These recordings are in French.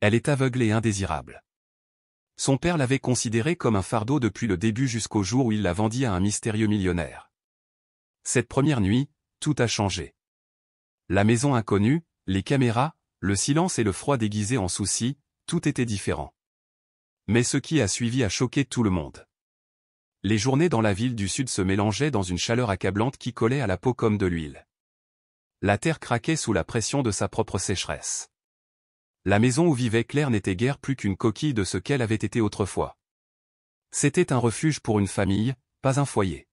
Elle est aveugle et indésirable. Son père l'avait considérée comme un fardeau depuis le début jusqu'au jour où il la vendit à un mystérieux millionnaire. Cette première nuit, tout a changé. La maison inconnue, les caméras, le silence et le froid déguisé en souci, tout était différent. Mais ce qui a suivi a choqué tout le monde. Les journées dans la ville du sud se mélangeaient dans une chaleur accablante qui collait à la peau comme de l'huile. La terre craquait sous la pression de sa propre sécheresse. La maison où vivait Claire n'était guère plus qu'une coquille de ce qu'elle avait été autrefois. C'était un refuge pour une famille, pas un foyer.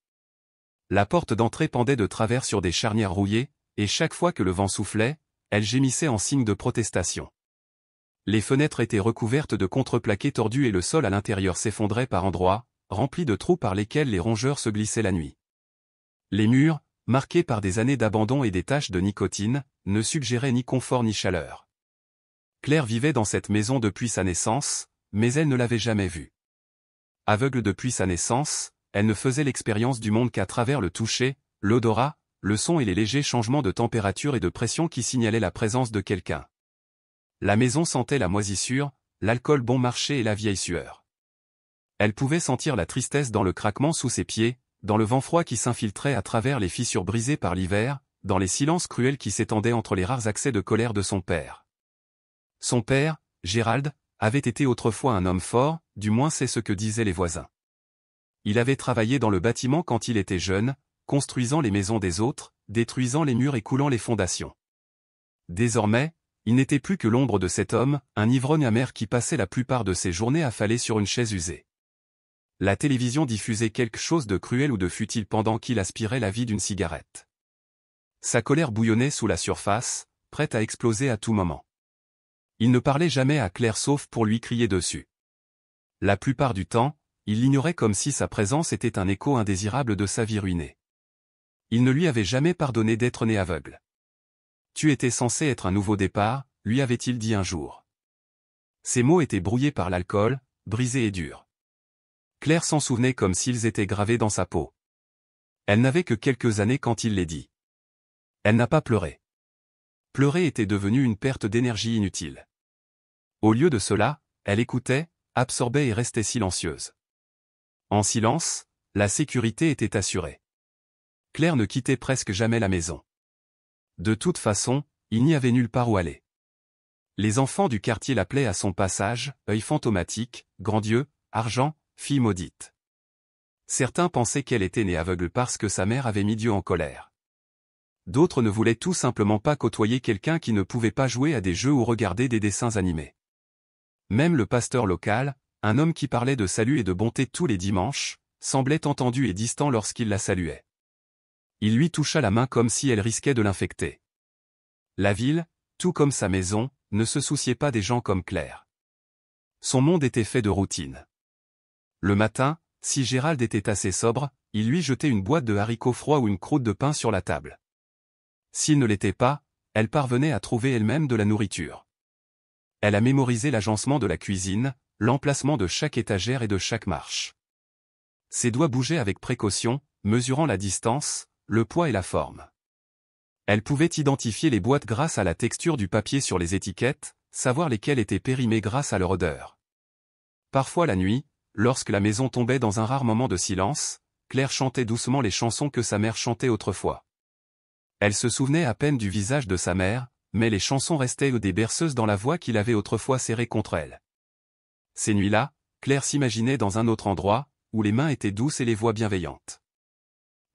La porte d'entrée pendait de travers sur des charnières rouillées, et chaque fois que le vent soufflait, elle gémissait en signe de protestation. Les fenêtres étaient recouvertes de contreplaqués tordus et le sol à l'intérieur s'effondrait par endroits, rempli de trous par lesquels les rongeurs se glissaient la nuit. Les murs, marqués par des années d'abandon et des taches de nicotine, ne suggéraient ni confort ni chaleur. Claire vivait dans cette maison depuis sa naissance, mais elle ne l'avait jamais vue. Aveugle depuis sa naissance, elle ne faisait l'expérience du monde qu'à travers le toucher, l'odorat, le son et les légers changements de température et de pression qui signalaient la présence de quelqu'un. La maison sentait la moisissure, l'alcool bon marché et la vieille sueur. Elle pouvait sentir la tristesse dans le craquement sous ses pieds, dans le vent froid qui s'infiltrait à travers les fissures brisées par l'hiver, dans les silences cruels qui s'étendaient entre les rares accès de colère de son père. Son père, Gérald, avait été autrefois un homme fort, du moins c'est ce que disaient les voisins. Il avait travaillé dans le bâtiment quand il était jeune, construisant les maisons des autres, détruisant les murs et coulant les fondations. Désormais, il n'était plus que l'ombre de cet homme, un ivrogne amer qui passait la plupart de ses journées affalé sur une chaise usée. La télévision diffusait quelque chose de cruel ou de futile pendant qu'il aspirait la vie d'une cigarette. Sa colère bouillonnait sous la surface, prête à exploser à tout moment. Il ne parlait jamais à Claire sauf pour lui crier dessus. La plupart du temps, il l'ignorait comme si sa présence était un écho indésirable de sa vie ruinée. Il ne lui avait jamais pardonné d'être né aveugle. « Tu étais censé être un nouveau départ », lui avait-il dit un jour. Ces mots étaient brouillés par l'alcool, brisés et durs. Claire s'en souvenait comme s'ils étaient gravés dans sa peau. Elle n'avait que quelques années quand il les dit. Elle n'a pas pleuré. Pleurer était devenu une perte d'énergie inutile. Au lieu de cela, elle écoutait, absorbait et restait silencieuse. En silence, la sécurité était assurée. Claire ne quittait presque jamais la maison. De toute façon, il n'y avait nulle part où aller. Les enfants du quartier l'appelaient à son passage, œil fantomatique, grand Dieu, argent, fille maudite. Certains pensaient qu'elle était née aveugle parce que sa mère avait mis Dieu en colère. D'autres ne voulaient tout simplement pas côtoyer quelqu'un qui ne pouvait pas jouer à des jeux ou regarder des dessins animés. Même le pasteur local, un homme qui parlait de salut et de bonté tous les dimanches, semblait entendu et distant lorsqu'il la saluait. Il lui toucha la main comme si elle risquait de l'infecter. La ville, tout comme sa maison, ne se souciait pas des gens comme Claire. Son monde était fait de routine. Le matin, si Gérald était assez sobre, il lui jetait une boîte de haricots froids ou une croûte de pain sur la table. S'il ne l'était pas, elle parvenait à trouver elle-même de la nourriture. Elle a mémorisé l'agencement de la cuisine, l'emplacement de chaque étagère et de chaque marche. Ses doigts bougeaient avec précaution, mesurant la distance, le poids et la forme. Elle pouvait identifier les boîtes grâce à la texture du papier sur les étiquettes, savoir lesquelles étaient périmées grâce à leur odeur. Parfois la nuit, lorsque la maison tombait dans un rare moment de silence, Claire chantait doucement les chansons que sa mère chantait autrefois. Elle se souvenait à peine du visage de sa mère, mais les chansons restaient des berceuses dans la voix qu'il avait autrefois serrée contre elle. Ces nuits-là, Claire s'imaginait dans un autre endroit, où les mains étaient douces et les voix bienveillantes.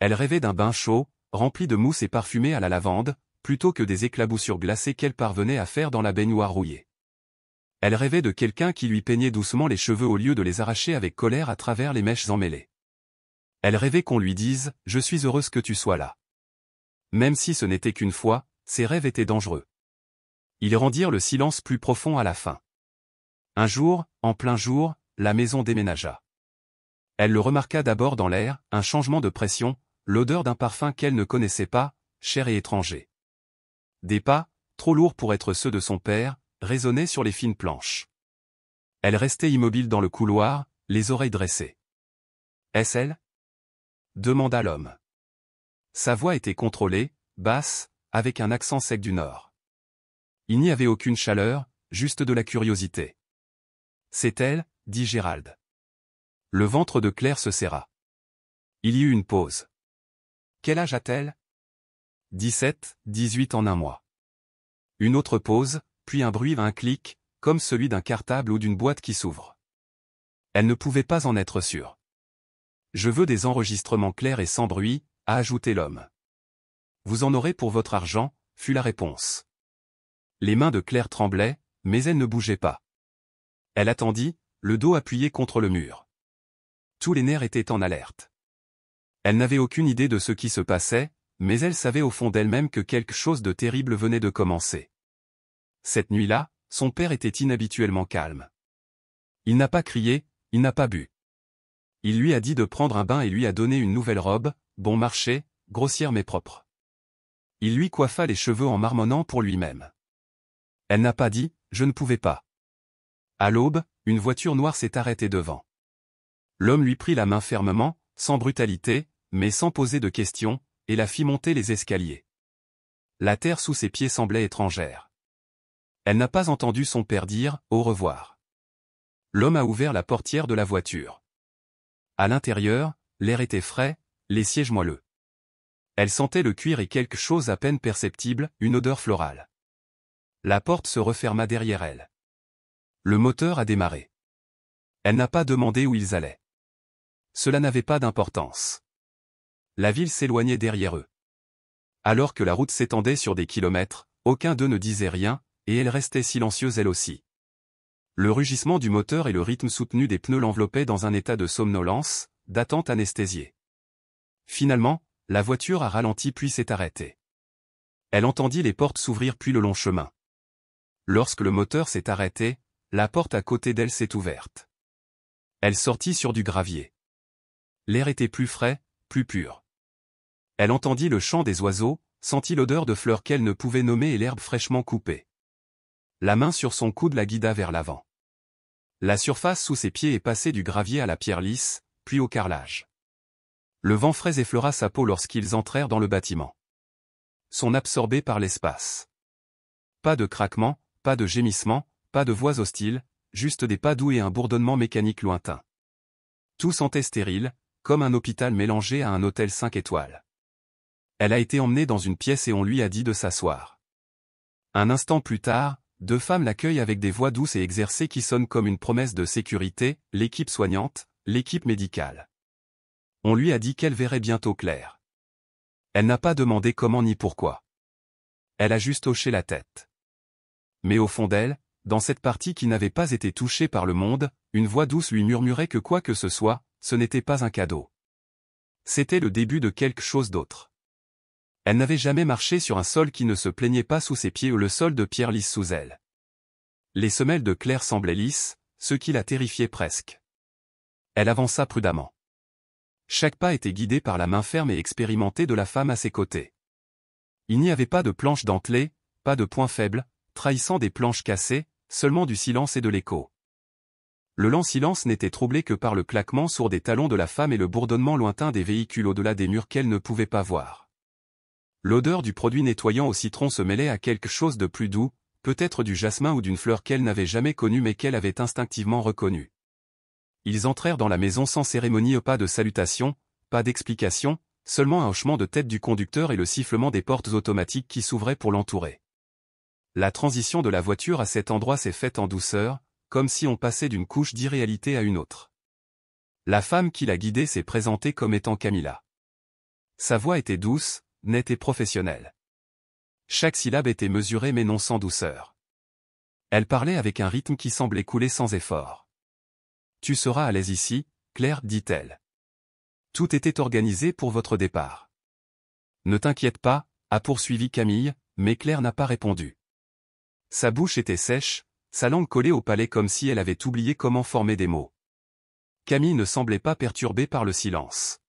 Elle rêvait d'un bain chaud, rempli de mousse et parfumé à la lavande, plutôt que des éclaboussures glacées qu'elle parvenait à faire dans la baignoire rouillée. Elle rêvait de quelqu'un qui lui peignait doucement les cheveux au lieu de les arracher avec colère à travers les mèches emmêlées. Elle rêvait qu'on lui dise « Je suis heureuse que tu sois là ». Même si ce n'était qu'une fois, ses rêves étaient dangereux. Ils rendirent le silence plus profond à la fin. Un jour, en plein jour, la maison déménagea. Elle le remarqua d'abord dans l'air, un changement de pression, l'odeur d'un parfum qu'elle ne connaissait pas, cher et étranger. Des pas, trop lourds pour être ceux de son père, résonnaient sur les fines planches. Elle restait immobile dans le couloir, les oreilles dressées. « Est-ce elle » demanda l'homme. Sa voix était contrôlée, basse, avec un accent sec du nord. Il n'y avait aucune chaleur, juste de la curiosité. C'est elle, dit Gérald. Le ventre de Claire se serra. Il y eut une pause. Quel âge a-t-elle? 17, 18 en un mois. Une autre pause, puis un bruit, un clic, comme celui d'un cartable ou d'une boîte qui s'ouvre. Elle ne pouvait pas en être sûre. Je veux des enregistrements clairs et sans bruit, a ajouté l'homme. Vous en aurez pour votre argent, fut la réponse. Les mains de Claire tremblaient, mais elle ne bougeait pas. Elle attendit, le dos appuyé contre le mur. Tous les nerfs étaient en alerte. Elle n'avait aucune idée de ce qui se passait, mais elle savait au fond d'elle-même que quelque chose de terrible venait de commencer. Cette nuit-là, son père était inhabituellement calme. Il n'a pas crié, il n'a pas bu. Il lui a dit de prendre un bain et lui a donné une nouvelle robe, bon marché, grossière mais propre. Il lui coiffa les cheveux en marmonnant pour lui-même. Elle n'a pas dit, je ne pouvais pas. À l'aube, une voiture noire s'est arrêtée devant. L'homme lui prit la main fermement, sans brutalité, mais sans poser de questions, et la fit monter les escaliers. La terre sous ses pieds semblait étrangère. Elle n'a pas entendu son père dire « au revoir ». L'homme a ouvert la portière de la voiture. À l'intérieur, l'air était frais, les sièges moelleux. Elle sentait le cuir et quelque chose à peine perceptible, une odeur florale. La porte se referma derrière elle. Le moteur a démarré. Elle n'a pas demandé où ils allaient. Cela n'avait pas d'importance. La ville s'éloignait derrière eux. Alors que la route s'étendait sur des kilomètres, aucun d'eux ne disait rien, et elle restait silencieuse elle aussi. Le rugissement du moteur et le rythme soutenu des pneus l'enveloppaient dans un état de somnolence, d'attente anesthésiée. Finalement, la voiture a ralenti puis s'est arrêtée. Elle entendit les portes s'ouvrir puis le long chemin. Lorsque le moteur s'est arrêté, la porte à côté d'elle s'est ouverte. Elle sortit sur du gravier. L'air était plus frais, plus pur. Elle entendit le chant des oiseaux, sentit l'odeur de fleurs qu'elle ne pouvait nommer et l'herbe fraîchement coupée. La main sur son coude la guida vers l'avant. La surface sous ses pieds est passée du gravier à la pierre lisse, puis au carrelage. Le vent frais effleura sa peau lorsqu'ils entrèrent dans le bâtiment. Sont absorbés par l'espace. Pas de craquement, pas de gémissement, pas de voix hostiles, juste des pas doux et un bourdonnement mécanique lointain. Tout sentait stérile, comme un hôpital mélangé à un hôtel 5 étoiles. Elle a été emmenée dans une pièce et on lui a dit de s'asseoir. Un instant plus tard, deux femmes l'accueillent avec des voix douces et exercées qui sonnent comme une promesse de sécurité, l'équipe soignante, l'équipe médicale. On lui a dit qu'elle verrait bientôt Claire. Elle n'a pas demandé comment ni pourquoi. Elle a juste hoché la tête. Mais au fond d'elle, dans cette partie qui n'avait pas été touchée par le monde, une voix douce lui murmurait que quoi que ce soit, ce n'était pas un cadeau. C'était le début de quelque chose d'autre. Elle n'avait jamais marché sur un sol qui ne se plaignait pas sous ses pieds ou le sol de pierre lisse sous elle. Les semelles de Claire semblaient lisses, ce qui la terrifiait presque. Elle avança prudemment. Chaque pas était guidé par la main ferme et expérimentée de la femme à ses côtés. Il n'y avait pas de planches dentelées, pas de points faibles, trahissant des planches cassées, seulement du silence et de l'écho. Le lent silence n'était troublé que par le claquement sourd des talons de la femme et le bourdonnement lointain des véhicules au-delà des murs qu'elle ne pouvait pas voir. L'odeur du produit nettoyant au citron se mêlait à quelque chose de plus doux, peut-être du jasmin ou d'une fleur qu'elle n'avait jamais connue mais qu'elle avait instinctivement reconnue. Ils entrèrent dans la maison sans cérémonie, pas de salutation, pas d'explication, seulement un hochement de tête du conducteur et le sifflement des portes automatiques qui s'ouvraient pour l'entourer. La transition de la voiture à cet endroit s'est faite en douceur, comme si on passait d'une couche d'irréalité à une autre. La femme qui la guidait s'est présentée comme étant Camilla. Sa voix était douce, nette et professionnelle. Chaque syllabe était mesurée mais non sans douceur. Elle parlait avec un rythme qui semblait couler sans effort. « Tu seras à l'aise ici, Claire, dit-elle. Tout était organisé pour votre départ. » « Ne t'inquiète pas », a poursuivi Camille, mais Claire n'a pas répondu. Sa bouche était sèche, sa langue collée au palais comme si elle avait oublié comment former des mots. Camille ne semblait pas perturbée par le silence.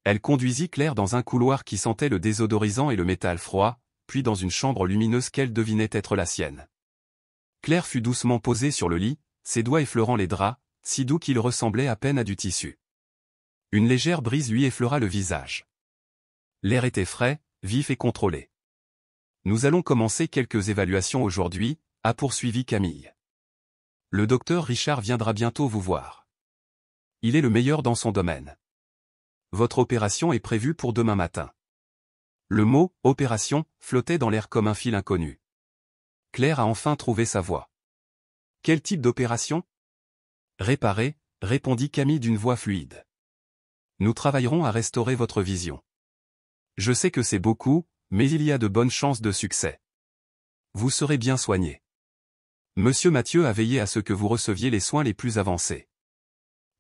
Elle conduisit Claire dans un couloir qui sentait le désodorisant et le métal froid, puis dans une chambre lumineuse qu'elle devinait être la sienne. Claire fut doucement posée sur le lit, ses doigts effleurant les draps, si doux qu'ils ressemblaient à peine à du tissu. Une légère brise lui effleura le visage. L'air était frais, vif et contrôlé. « Nous allons commencer quelques évaluations aujourd'hui, a poursuivi Camille. Le docteur Richard viendra bientôt vous voir. Il est le meilleur dans son domaine. Votre opération est prévue pour demain matin. Le mot « opération » flottait dans l'air comme un fil inconnu. Claire a enfin trouvé sa voie. Quel type d'opération ? Réparer, répondit Camille d'une voix fluide. Nous travaillerons à restaurer votre vision. Je sais que c'est beaucoup, mais il y a de bonnes chances de succès. Vous serez bien soigné. Monsieur Mathieu a veillé à ce que vous receviez les soins les plus avancés.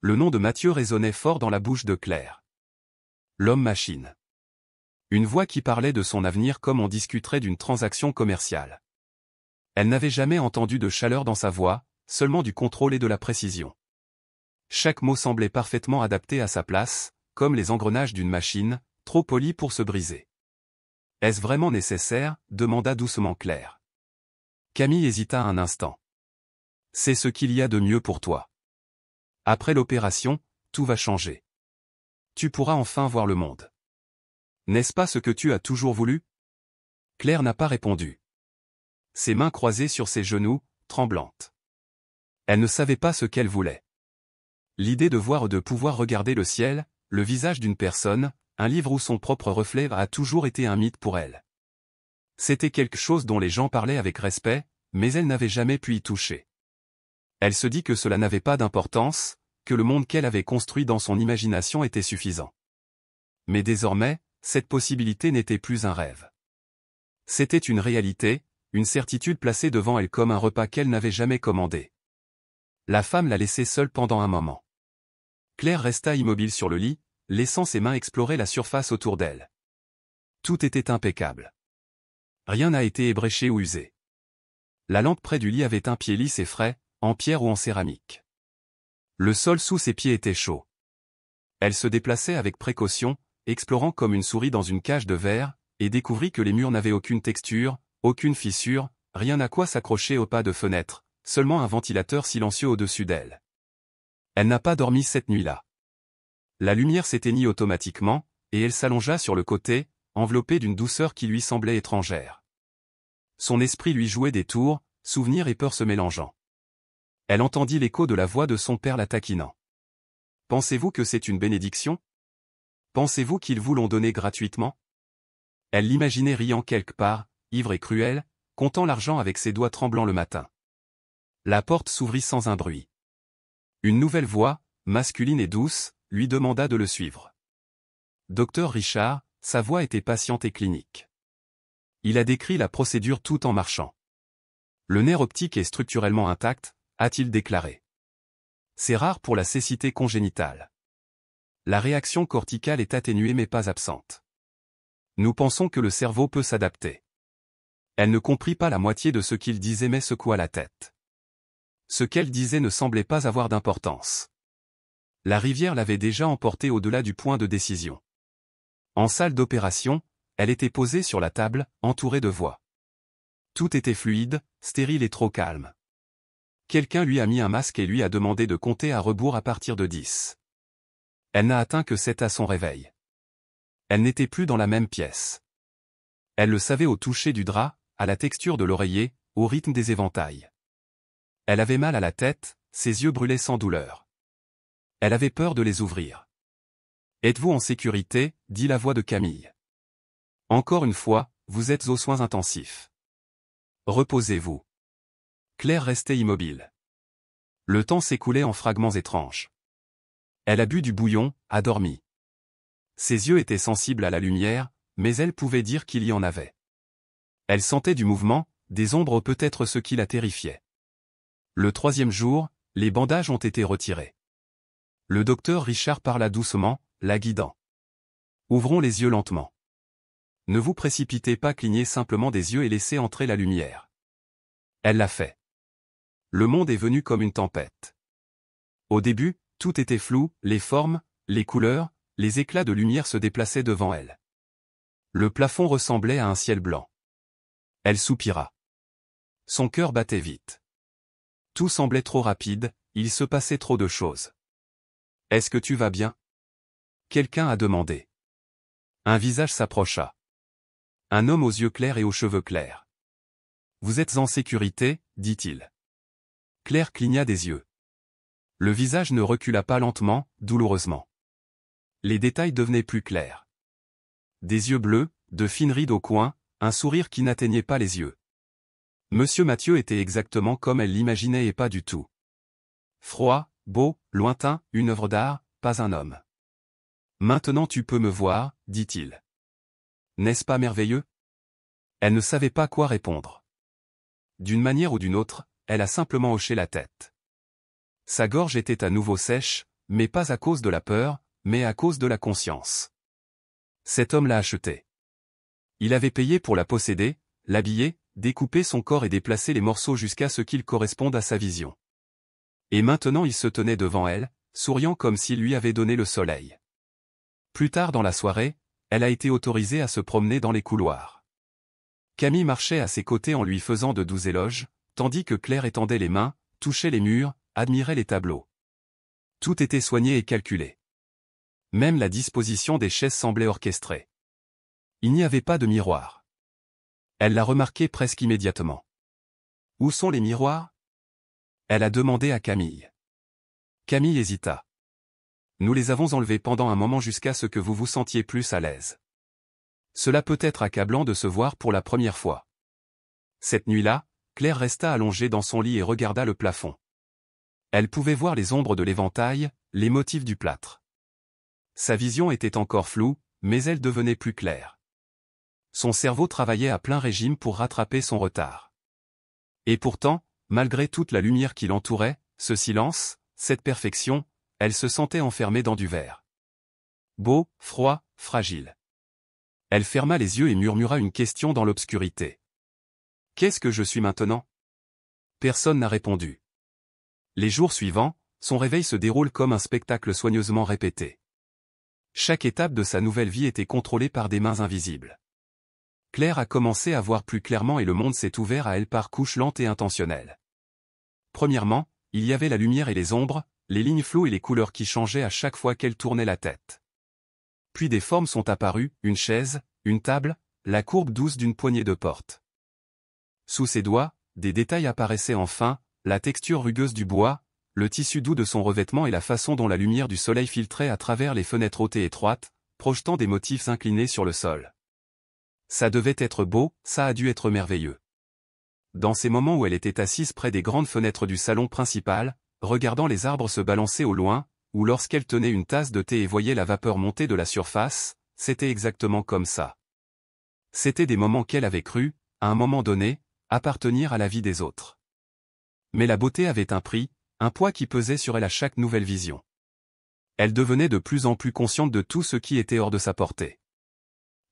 Le nom de Mathieu résonnait fort dans la bouche de Claire. L'homme-machine. Une voix qui parlait de son avenir comme on discuterait d'une transaction commerciale. Elle n'avait jamais entendu de chaleur dans sa voix, seulement du contrôle et de la précision. Chaque mot semblait parfaitement adapté à sa place, comme les engrenages d'une machine, trop polie pour se briser. « Est-ce vraiment nécessaire ?» demanda doucement Claire. Camille hésita un instant. « C'est ce qu'il y a de mieux pour toi. Après l'opération, tout va changer. Tu pourras enfin voir le monde. N'est-ce pas ce que tu as toujours voulu ?» Claire n'a pas répondu. Ses mains croisées sur ses genoux, tremblantes. Elle ne savait pas ce qu'elle voulait. L'idée de pouvoir regarder le ciel, le visage d'une personne, un livre ou son propre reflet a toujours été un mythe pour elle. C'était quelque chose dont les gens parlaient avec respect, mais elle n'avait jamais pu y toucher. Elle se dit que cela n'avait pas d'importance, que le monde qu'elle avait construit dans son imagination était suffisant. Mais désormais, cette possibilité n'était plus un rêve. C'était une réalité, une certitude placée devant elle comme un repas qu'elle n'avait jamais commandé. La femme l'a laissée seule pendant un moment. Claire resta immobile sur le lit, laissant ses mains explorer la surface autour d'elle. Tout était impeccable. Rien n'a été ébréché ou usé. La lampe près du lit avait un pied lisse et frais, en pierre ou en céramique. Le sol sous ses pieds était chaud. Elle se déplaçait avec précaution, explorant comme une souris dans une cage de verre, et découvrit que les murs n'avaient aucune texture, aucune fissure, rien à quoi s'accrocher au pas de fenêtre, seulement un ventilateur silencieux au-dessus d'elle. Elle n'a pas dormi cette nuit-là. La lumière s'éteignit automatiquement, et elle s'allongea sur le côté, enveloppée d'une douceur qui lui semblait étrangère. Son esprit lui jouait des tours, souvenirs et peurs se mélangeant. Elle entendit l'écho de la voix de son père la taquinant. « Pensez-vous que c'est une bénédiction ? Pensez-vous qu'ils vous l'ont donné gratuitement ?» Elle l'imaginait riant quelque part, ivre et cruel, comptant l'argent avec ses doigts tremblants le matin. La porte s'ouvrit sans un bruit. Une nouvelle voix, masculine et douce, lui demanda de le suivre. Docteur Richard, sa voix était patiente et clinique. Il a décrit la procédure tout en marchant. Le nerf optique est structurellement intact, a-t-il déclaré. C'est rare pour la cécité congénitale. La réaction corticale est atténuée mais pas absente. Nous pensons que le cerveau peut s'adapter. Elle ne comprit pas la moitié de ce qu'il disait mais secoua la tête. Ce qu'elle disait ne semblait pas avoir d'importance. La rivière l'avait déjà emportée au-delà du point de décision. En salle d'opération, elle était posée sur la table, entourée de voix. Tout était fluide, stérile et trop calme. Quelqu'un lui a mis un masque et lui a demandé de compter à rebours à partir de 10. Elle n'a atteint que 7 à son réveil. Elle n'était plus dans la même pièce. Elle le savait au toucher du drap, à la texture de l'oreiller, au rythme des éventails. Elle avait mal à la tête, ses yeux brûlaient sans douleur. Elle avait peur de les ouvrir. « Êtes-vous en sécurité ?» dit la voix de Camille. « Encore une fois, vous êtes aux soins intensifs. Reposez-vous. » Claire restait immobile. Le temps s'écoulait en fragments étranges. Elle a bu du bouillon, a dormi. Ses yeux étaient sensibles à la lumière, mais elle pouvait dire qu'il y en avait. Elle sentait du mouvement, des ombres peut-être ce qui la terrifiait. Le 3e jour, les bandages ont été retirés. Le docteur Richard parla doucement, la guidant. Ouvrons les yeux lentement. Ne vous précipitez pas, clignez simplement des yeux et laissez entrer la lumière. Elle l'a fait. Le monde est venu comme une tempête. Au début, tout était flou, les formes, les couleurs, les éclats de lumière se déplaçaient devant elle. Le plafond ressemblait à un ciel blanc. Elle soupira. Son cœur battait vite. Tout semblait trop rapide, il se passait trop de choses. « Est-ce que tu vas bien ?» Quelqu'un a demandé. Un visage s'approcha. Un homme aux yeux clairs et aux cheveux clairs. Vous êtes en sécurité, dit-il. Claire cligna des yeux. Le visage ne recula pas lentement, douloureusement. Les détails devenaient plus clairs. Des yeux bleus, de fines rides au coin, un sourire qui n'atteignait pas les yeux. Monsieur Mathieu était exactement comme elle l'imaginait et pas du tout. Froid, beau, lointain, une œuvre d'art, pas un homme. Maintenant tu peux me voir, dit-il. N'est-ce pas merveilleux? Elle ne savait pas quoi répondre. D'une manière ou d'une autre, elle a simplement hoché la tête. Sa gorge était à nouveau sèche, mais pas à cause de la peur, mais à cause de la conscience. Cet homme l'a achetée. Il avait payé pour la posséder, l'habiller, découper son corps et déplacer les morceaux jusqu'à ce qu'ils correspondent à sa vision. Et maintenant il se tenait devant elle, souriant comme s'il lui avait donné le soleil. Plus tard dans la soirée, elle a été autorisée à se promener dans les couloirs. Camille marchait à ses côtés en lui faisant de doux éloges, tandis que Claire étendait les mains, touchait les murs, admirait les tableaux. Tout était soigné et calculé. Même la disposition des chaises semblait orchestrée. Il n'y avait pas de miroir. Elle l'a remarqué presque immédiatement. Où sont les miroirs? Elle a demandé à Camille. Camille hésita. Nous les avons enlevés pendant un moment jusqu'à ce que vous vous sentiez plus à l'aise. Cela peut être accablant de se voir pour la première fois. Cette nuit-là, Claire resta allongée dans son lit et regarda le plafond. Elle pouvait voir les ombres de l'éventail, les motifs du plâtre. Sa vision était encore floue, mais elle devenait plus claire. Son cerveau travaillait à plein régime pour rattraper son retard. Et pourtant, malgré toute la lumière qui l'entourait, ce silence, cette perfection, elle se sentait enfermée dans du verre. Beau, froid, fragile. Elle ferma les yeux et murmura une question dans l'obscurité. Qu'est-ce que je suis maintenant? Personne n'a répondu. Les jours suivants, son réveil se déroule comme un spectacle soigneusement répété. Chaque étape de sa nouvelle vie était contrôlée par des mains invisibles. Claire a commencé à voir plus clairement et le monde s'est ouvert à elle par couches lentes et intentionnelles. Premièrement, il y avait la lumière et les ombres, les lignes floues et les couleurs qui changeaient à chaque fois qu'elle tournait la tête. Puis des formes sont apparues, une chaise, une table, la courbe douce d'une poignée de porte. Sous ses doigts, des détails apparaissaient enfin, la texture rugueuse du bois, le tissu doux de son revêtement et la façon dont la lumière du soleil filtrait à travers les fenêtres hautes et étroites, projetant des motifs inclinés sur le sol. Ça devait être beau, ça a dû être merveilleux. Dans ces moments où elle était assise près des grandes fenêtres du salon principal, regardant les arbres se balancer au loin, ou lorsqu'elle tenait une tasse de thé et voyait la vapeur monter de la surface, c'était exactement comme ça. C'était des moments qu'elle avait cru, à un moment donné, appartenir à la vie des autres. Mais la beauté avait un prix, un poids qui pesait sur elle à chaque nouvelle vision. Elle devenait de plus en plus consciente de tout ce qui était hors de sa portée.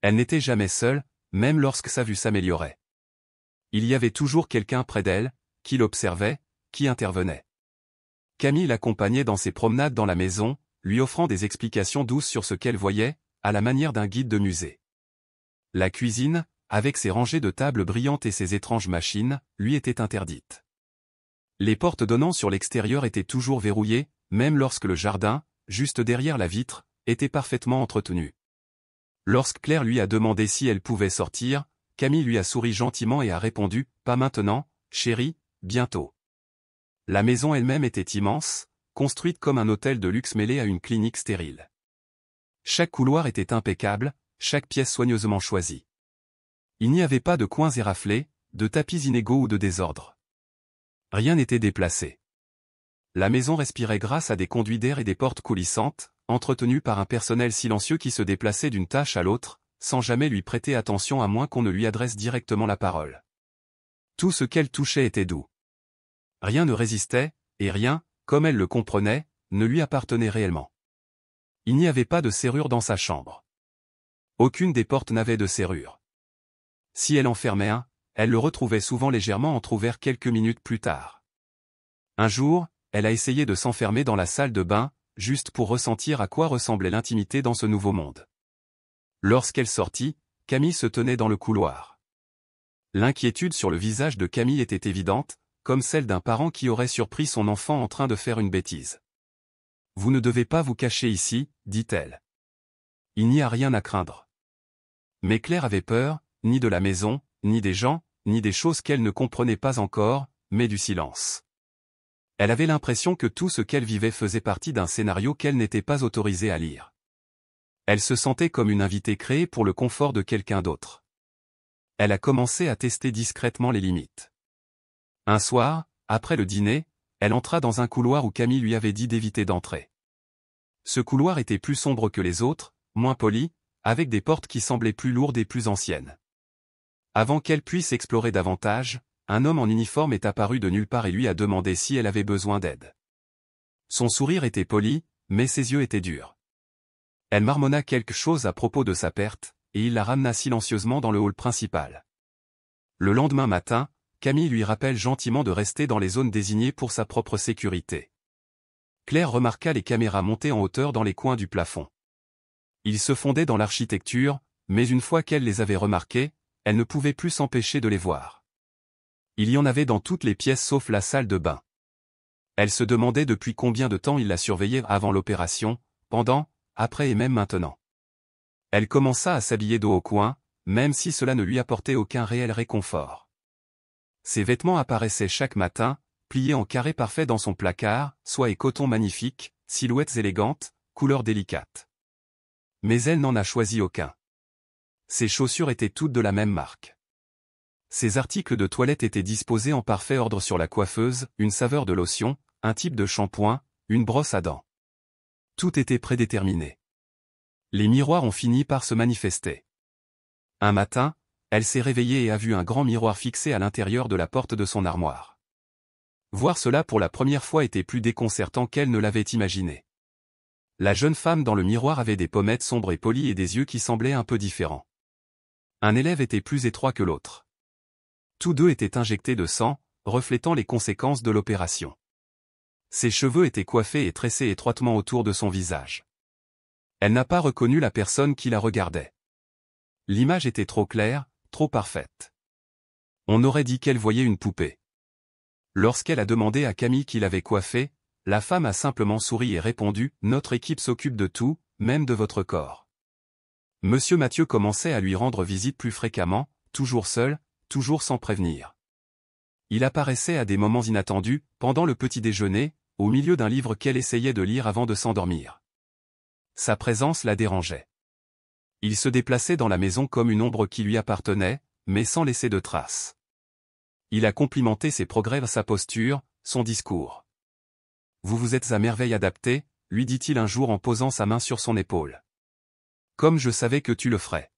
Elle n'était jamais seule, même lorsque sa vue s'améliorait. Il y avait toujours quelqu'un près d'elle, qui l'observait, qui intervenait. Camille l'accompagnait dans ses promenades dans la maison, lui offrant des explications douces sur ce qu'elle voyait, à la manière d'un guide de musée. La cuisine, avec ses rangées de tables brillantes et ses étranges machines, lui était interdite. Les portes donnant sur l'extérieur étaient toujours verrouillées, même lorsque le jardin, juste derrière la vitre, était parfaitement entretenu. Lorsque Claire lui a demandé si elle pouvait sortir, Camille lui a souri gentiment et a répondu « Pas maintenant, chérie, bientôt ». La maison elle-même était immense, construite comme un hôtel de luxe mêlé à une clinique stérile. Chaque couloir était impeccable, chaque pièce soigneusement choisie. Il n'y avait pas de coins éraflés, de tapis inégaux ou de désordre. Rien n'était déplacé. La maison respirait grâce à des conduits d'air et des portes coulissantes, entretenues par un personnel silencieux qui se déplaçait d'une tâche à l'autre, sans jamais lui prêter attention à moins qu'on ne lui adresse directement la parole. Tout ce qu'elle touchait était doux. Rien ne résistait, et rien, comme elle le comprenait, ne lui appartenait réellement. Il n'y avait pas de serrure dans sa chambre. Aucune des portes n'avait de serrure. Si elle en fermait un, elle le retrouvait souvent légèrement entrouvert quelques minutes plus tard. Un jour, elle a essayé de s'enfermer dans la salle de bain, juste pour ressentir à quoi ressemblait l'intimité dans ce nouveau monde. Lorsqu'elle sortit, Camille se tenait dans le couloir. L'inquiétude sur le visage de Camille était évidente, comme celle d'un parent qui aurait surpris son enfant en train de faire une bêtise. « Vous ne devez pas vous cacher ici, dit-elle. Il n'y a rien à craindre. » Mais Claire avait peur, ni de la maison, ni des gens, ni des choses qu'elle ne comprenait pas encore, mais du silence. Elle avait l'impression que tout ce qu'elle vivait faisait partie d'un scénario qu'elle n'était pas autorisée à lire. Elle se sentait comme une invitée créée pour le confort de quelqu'un d'autre. Elle a commencé à tester discrètement les limites. Un soir, après le dîner, elle entra dans un couloir où Camille lui avait dit d'éviter d'entrer. Ce couloir était plus sombre que les autres, moins poli, avec des portes qui semblaient plus lourdes et plus anciennes. Avant qu'elle puisse explorer davantage, un homme en uniforme est apparu de nulle part et lui a demandé si elle avait besoin d'aide. Son sourire était poli, mais ses yeux étaient durs. Elle marmonna quelque chose à propos de sa perte, et il la ramena silencieusement dans le hall principal. Le lendemain matin, Camille lui rappelle gentiment de rester dans les zones désignées pour sa propre sécurité. Claire remarqua les caméras montées en hauteur dans les coins du plafond. Ils se fondaient dans l'architecture, mais une fois qu'elle les avait remarqués, elle ne pouvait plus s'empêcher de les voir. Il y en avait dans toutes les pièces sauf la salle de bain. Elle se demandait depuis combien de temps il la surveillait avant l'opération, pendant, après et même maintenant. Elle commença à s'habiller dos au coin, même si cela ne lui apportait aucun réel réconfort. Ses vêtements apparaissaient chaque matin, pliés en carré parfait dans son placard, soie et coton magnifiques, silhouettes élégantes, couleurs délicates. Mais elle n'en a choisi aucun. Ses chaussures étaient toutes de la même marque. Ses articles de toilette étaient disposés en parfait ordre sur la coiffeuse, une saveur de lotion, un type de shampoing, une brosse à dents. Tout était prédéterminé. Les miroirs ont fini par se manifester. Un matin, elle s'est réveillée et a vu un grand miroir fixé à l'intérieur de la porte de son armoire. Voir cela pour la première fois était plus déconcertant qu'elle ne l'avait imaginé. La jeune femme dans le miroir avait des pommettes sombres et polies et des yeux qui semblaient un peu différents. Un élève était plus étroit que l'autre. Tous deux étaient injectés de sang, reflétant les conséquences de l'opération. Ses cheveux étaient coiffés et tressés étroitement autour de son visage. Elle n'a pas reconnu la personne qui la regardait. L'image était trop claire, trop parfaite. On aurait dit qu'elle voyait une poupée. Lorsqu'elle a demandé à Camille qui l'avait coiffée, la femme a simplement souri et répondu « Notre équipe s'occupe de tout, même de votre corps ». Monsieur Mathieu commençait à lui rendre visite plus fréquemment, toujours seul, toujours sans prévenir. Il apparaissait à des moments inattendus, pendant le petit déjeuner, au milieu d'un livre qu'elle essayait de lire avant de s'endormir. Sa présence la dérangeait. Il se déplaçait dans la maison comme une ombre qui lui appartenait, mais sans laisser de traces. Il a complimenté ses progrès, sa posture, son discours. « Vous vous êtes à merveille adapté », lui dit-il un jour en posant sa main sur son épaule. « Comme je savais que tu le ferais. »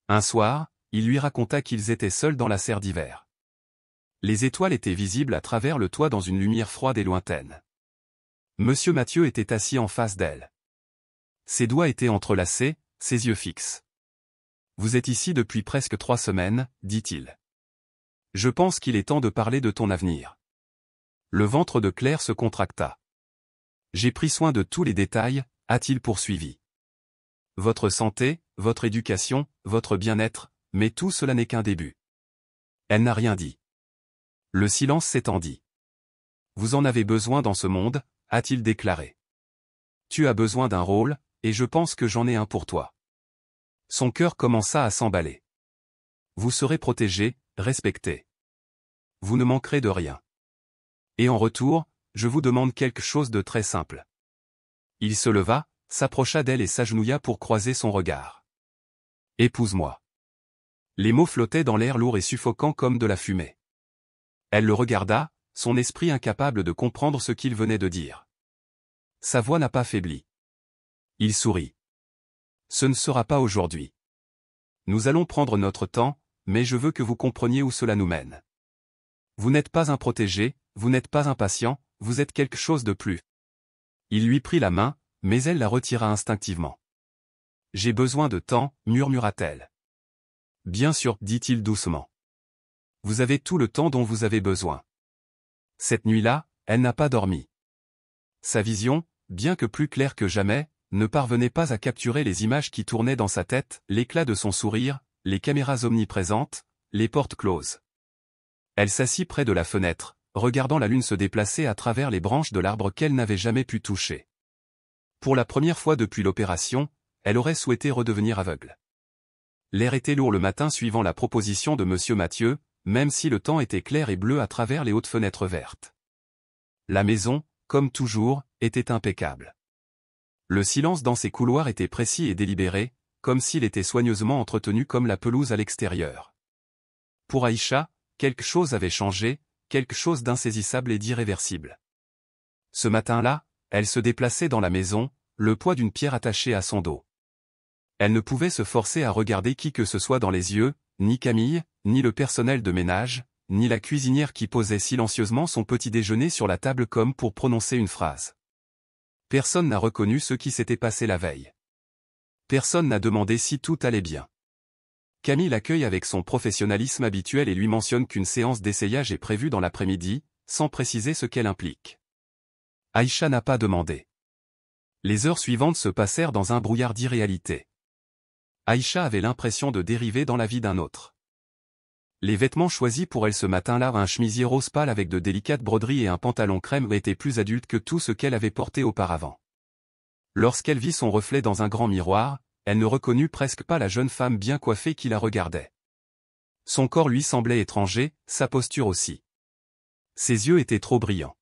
Un soir, il lui raconta qu'ils étaient seuls dans la serre d'hiver. Les étoiles étaient visibles à travers le toit dans une lumière froide et lointaine. Monsieur Mathieu était assis en face d'elle. Ses doigts étaient entrelacés, ses yeux fixes. « Vous êtes ici depuis presque 3 semaines, dit-il. Je pense qu'il est temps de parler de ton avenir. » Le ventre de Claire se contracta. « J'ai pris soin de tous les détails, a-t-il poursuivi. Votre santé, votre éducation, votre bien-être, mais tout cela n'est qu'un début. » Elle n'a rien dit. Le silence s'étendit. « Vous en avez besoin dans ce monde, a-t-il déclaré. Tu as besoin d'un rôle, et je pense que j'en ai un pour toi. » Son cœur commença à s'emballer. « Vous serez protégé, respecté. Vous ne manquerez de rien. Et en retour, je vous demande quelque chose de très simple. » Il se leva, s'approcha d'elle et s'agenouilla pour croiser son regard. « Épouse-moi. » Les mots flottaient dans l'air lourd et suffocant comme de la fumée. Elle le regarda, son esprit incapable de comprendre ce qu'il venait de dire. Sa voix n'a pas faibli. Il sourit. « Ce ne sera pas aujourd'hui. Nous allons prendre notre temps, mais je veux que vous compreniez où cela nous mène. Vous n'êtes pas un protégé, vous n'êtes pas un patient, vous êtes quelque chose de plus. » Il lui prit la main, mais elle la retira instinctivement. « J'ai besoin de temps, murmura-t-elle. »« Bien sûr, dit-il doucement. Vous avez tout le temps dont vous avez besoin. » Cette nuit-là, elle n'a pas dormi. Sa vision, bien que plus claire que jamais, ne parvenait pas à capturer les images qui tournaient dans sa tête, l'éclat de son sourire, les caméras omniprésentes, les portes closes. Elle s'assit près de la fenêtre, regardant la lune se déplacer à travers les branches de l'arbre qu'elle n'avait jamais pu toucher. Pour la première fois depuis l'opération, elle aurait souhaité redevenir aveugle. L'air était lourd le matin suivant la proposition de Monsieur Mathieu, même si le temps était clair et bleu à travers les hautes fenêtres vertes. La maison, comme toujours, était impeccable. Le silence dans ses couloirs était précis et délibéré, comme s'il était soigneusement entretenu comme la pelouse à l'extérieur. Pour Aïcha, quelque chose avait changé, quelque chose d'insaisissable et d'irréversible. Ce matin-là, elle se déplaçait dans la maison, le poids d'une pierre attachée à son dos. Elle ne pouvait se forcer à regarder qui que ce soit dans les yeux, ni Camille, ni le personnel de ménage, ni la cuisinière qui posait silencieusement son petit déjeuner sur la table comme pour prononcer une phrase. Personne n'a reconnu ce qui s'était passé la veille. Personne n'a demandé si tout allait bien. Camille l'accueille avec son professionnalisme habituel et lui mentionne qu'une séance d'essayage est prévue dans l'après-midi, sans préciser ce qu'elle implique. Aïcha n'a pas demandé. Les heures suivantes se passèrent dans un brouillard d'irréalité. Aïcha avait l'impression de dériver dans la vie d'un autre. Les vêtements choisis pour elle ce matin-là, un chemisier rose pâle avec de délicates broderies et un pantalon crème, étaient plus adultes que tout ce qu'elle avait porté auparavant. Lorsqu'elle vit son reflet dans un grand miroir, elle ne reconnut presque pas la jeune femme bien coiffée qui la regardait. Son corps lui semblait étranger, sa posture aussi. Ses yeux étaient trop brillants.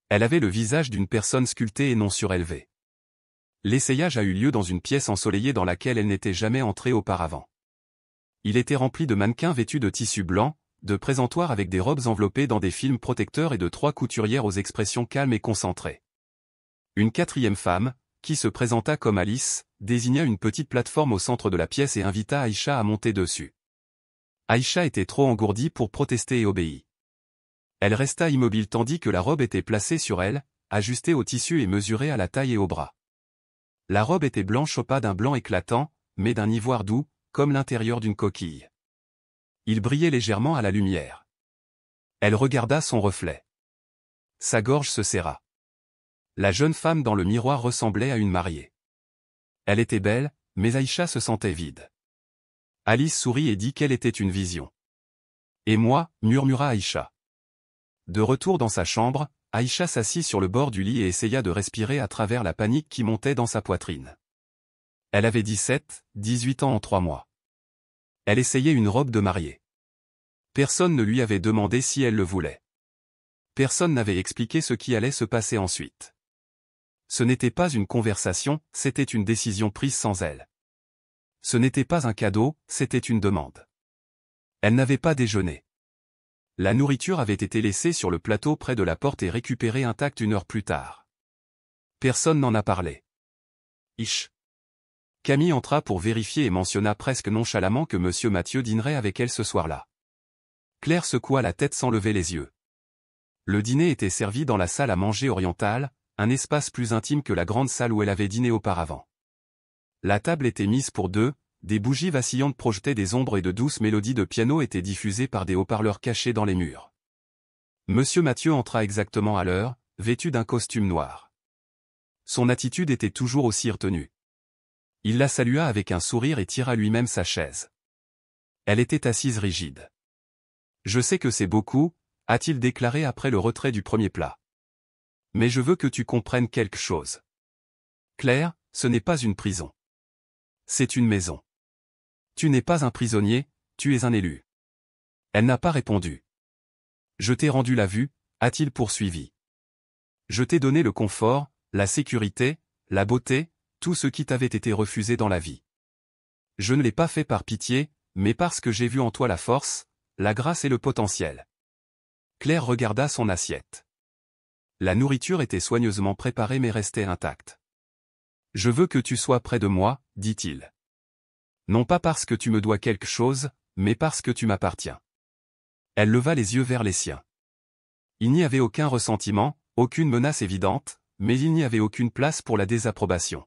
Elle avait le visage d'une personne sculptée et non surélevée. L'essayage a eu lieu dans une pièce ensoleillée dans laquelle elle n'était jamais entrée auparavant. Il était rempli de mannequins vêtus de tissu blanc, de présentoirs avec des robes enveloppées dans des films protecteurs et de 3 couturières aux expressions calmes et concentrées. Une 4e femme, qui se présenta comme Alice, désigna une petite plateforme au centre de la pièce et invita Aïcha à monter dessus. Aïcha était trop engourdie pour protester et obéit. Elle resta immobile tandis que la robe était placée sur elle, ajustée au tissu et mesurée à la taille et au bras. La robe était blanche pas d'un blanc éclatant, mais d'un ivoire doux, comme l'intérieur d'une coquille. Il brillait légèrement à la lumière. Elle regarda son reflet. Sa gorge se serra. La jeune femme dans le miroir ressemblait à une mariée. Elle était belle, mais Aïcha se sentait vide. Alice sourit et dit qu'elle était une vision. « Et moi » murmura Aïcha. De retour dans sa chambre, Aïcha s'assit sur le bord du lit et essaya de respirer à travers la panique qui montait dans sa poitrine. Elle avait 18 ans en 3 mois. Elle essayait une robe de mariée. Personne ne lui avait demandé si elle le voulait. Personne n'avait expliqué ce qui allait se passer ensuite. Ce n'était pas une conversation, c'était une décision prise sans elle. Ce n'était pas un cadeau, c'était une demande. Elle n'avait pas déjeuné. La nourriture avait été laissée sur le plateau près de la porte et récupérée intacte 1 heure plus tard. Personne n'en a parlé. Ish. Camille entra pour vérifier et mentionna presque nonchalamment que Monsieur Mathieu dînerait avec elle ce soir-là. Claire secoua la tête sans lever les yeux. Le dîner était servi dans la salle à manger orientale, un espace plus intime que la grande salle où elle avait dîné auparavant. La table était mise pour 2, des bougies vacillantes projetaient des ombres et de douces mélodies de piano étaient diffusées par des haut-parleurs cachés dans les murs. Monsieur Mathieu entra exactement à l'heure, vêtu d'un costume noir. Son attitude était toujours aussi retenue. Il la salua avec un sourire et tira lui-même sa chaise. Elle était assise rigide. « Je sais que c'est beaucoup », a-t-il déclaré après le retrait du premier plat. « Mais je veux que tu comprennes quelque chose. Claire, ce n'est pas une prison. C'est une maison. Tu n'es pas un prisonnier, tu es un élu. » Elle n'a pas répondu. « Je t'ai rendu la vue », a-t-il poursuivi. « Je t'ai donné le confort, la sécurité, la beauté, tout ce qui t'avait été refusé dans la vie. Je ne l'ai pas fait par pitié, mais parce que j'ai vu en toi la force, la grâce et le potentiel. » Claire regarda son assiette. La nourriture était soigneusement préparée mais restait intacte. « Je veux que tu sois près de moi, dit-il. Non pas parce que tu me dois quelque chose, mais parce que tu m'appartiens. » Elle leva les yeux vers les siens. Il n'y avait aucun ressentiment, aucune menace évidente, mais il n'y avait aucune place pour la désapprobation.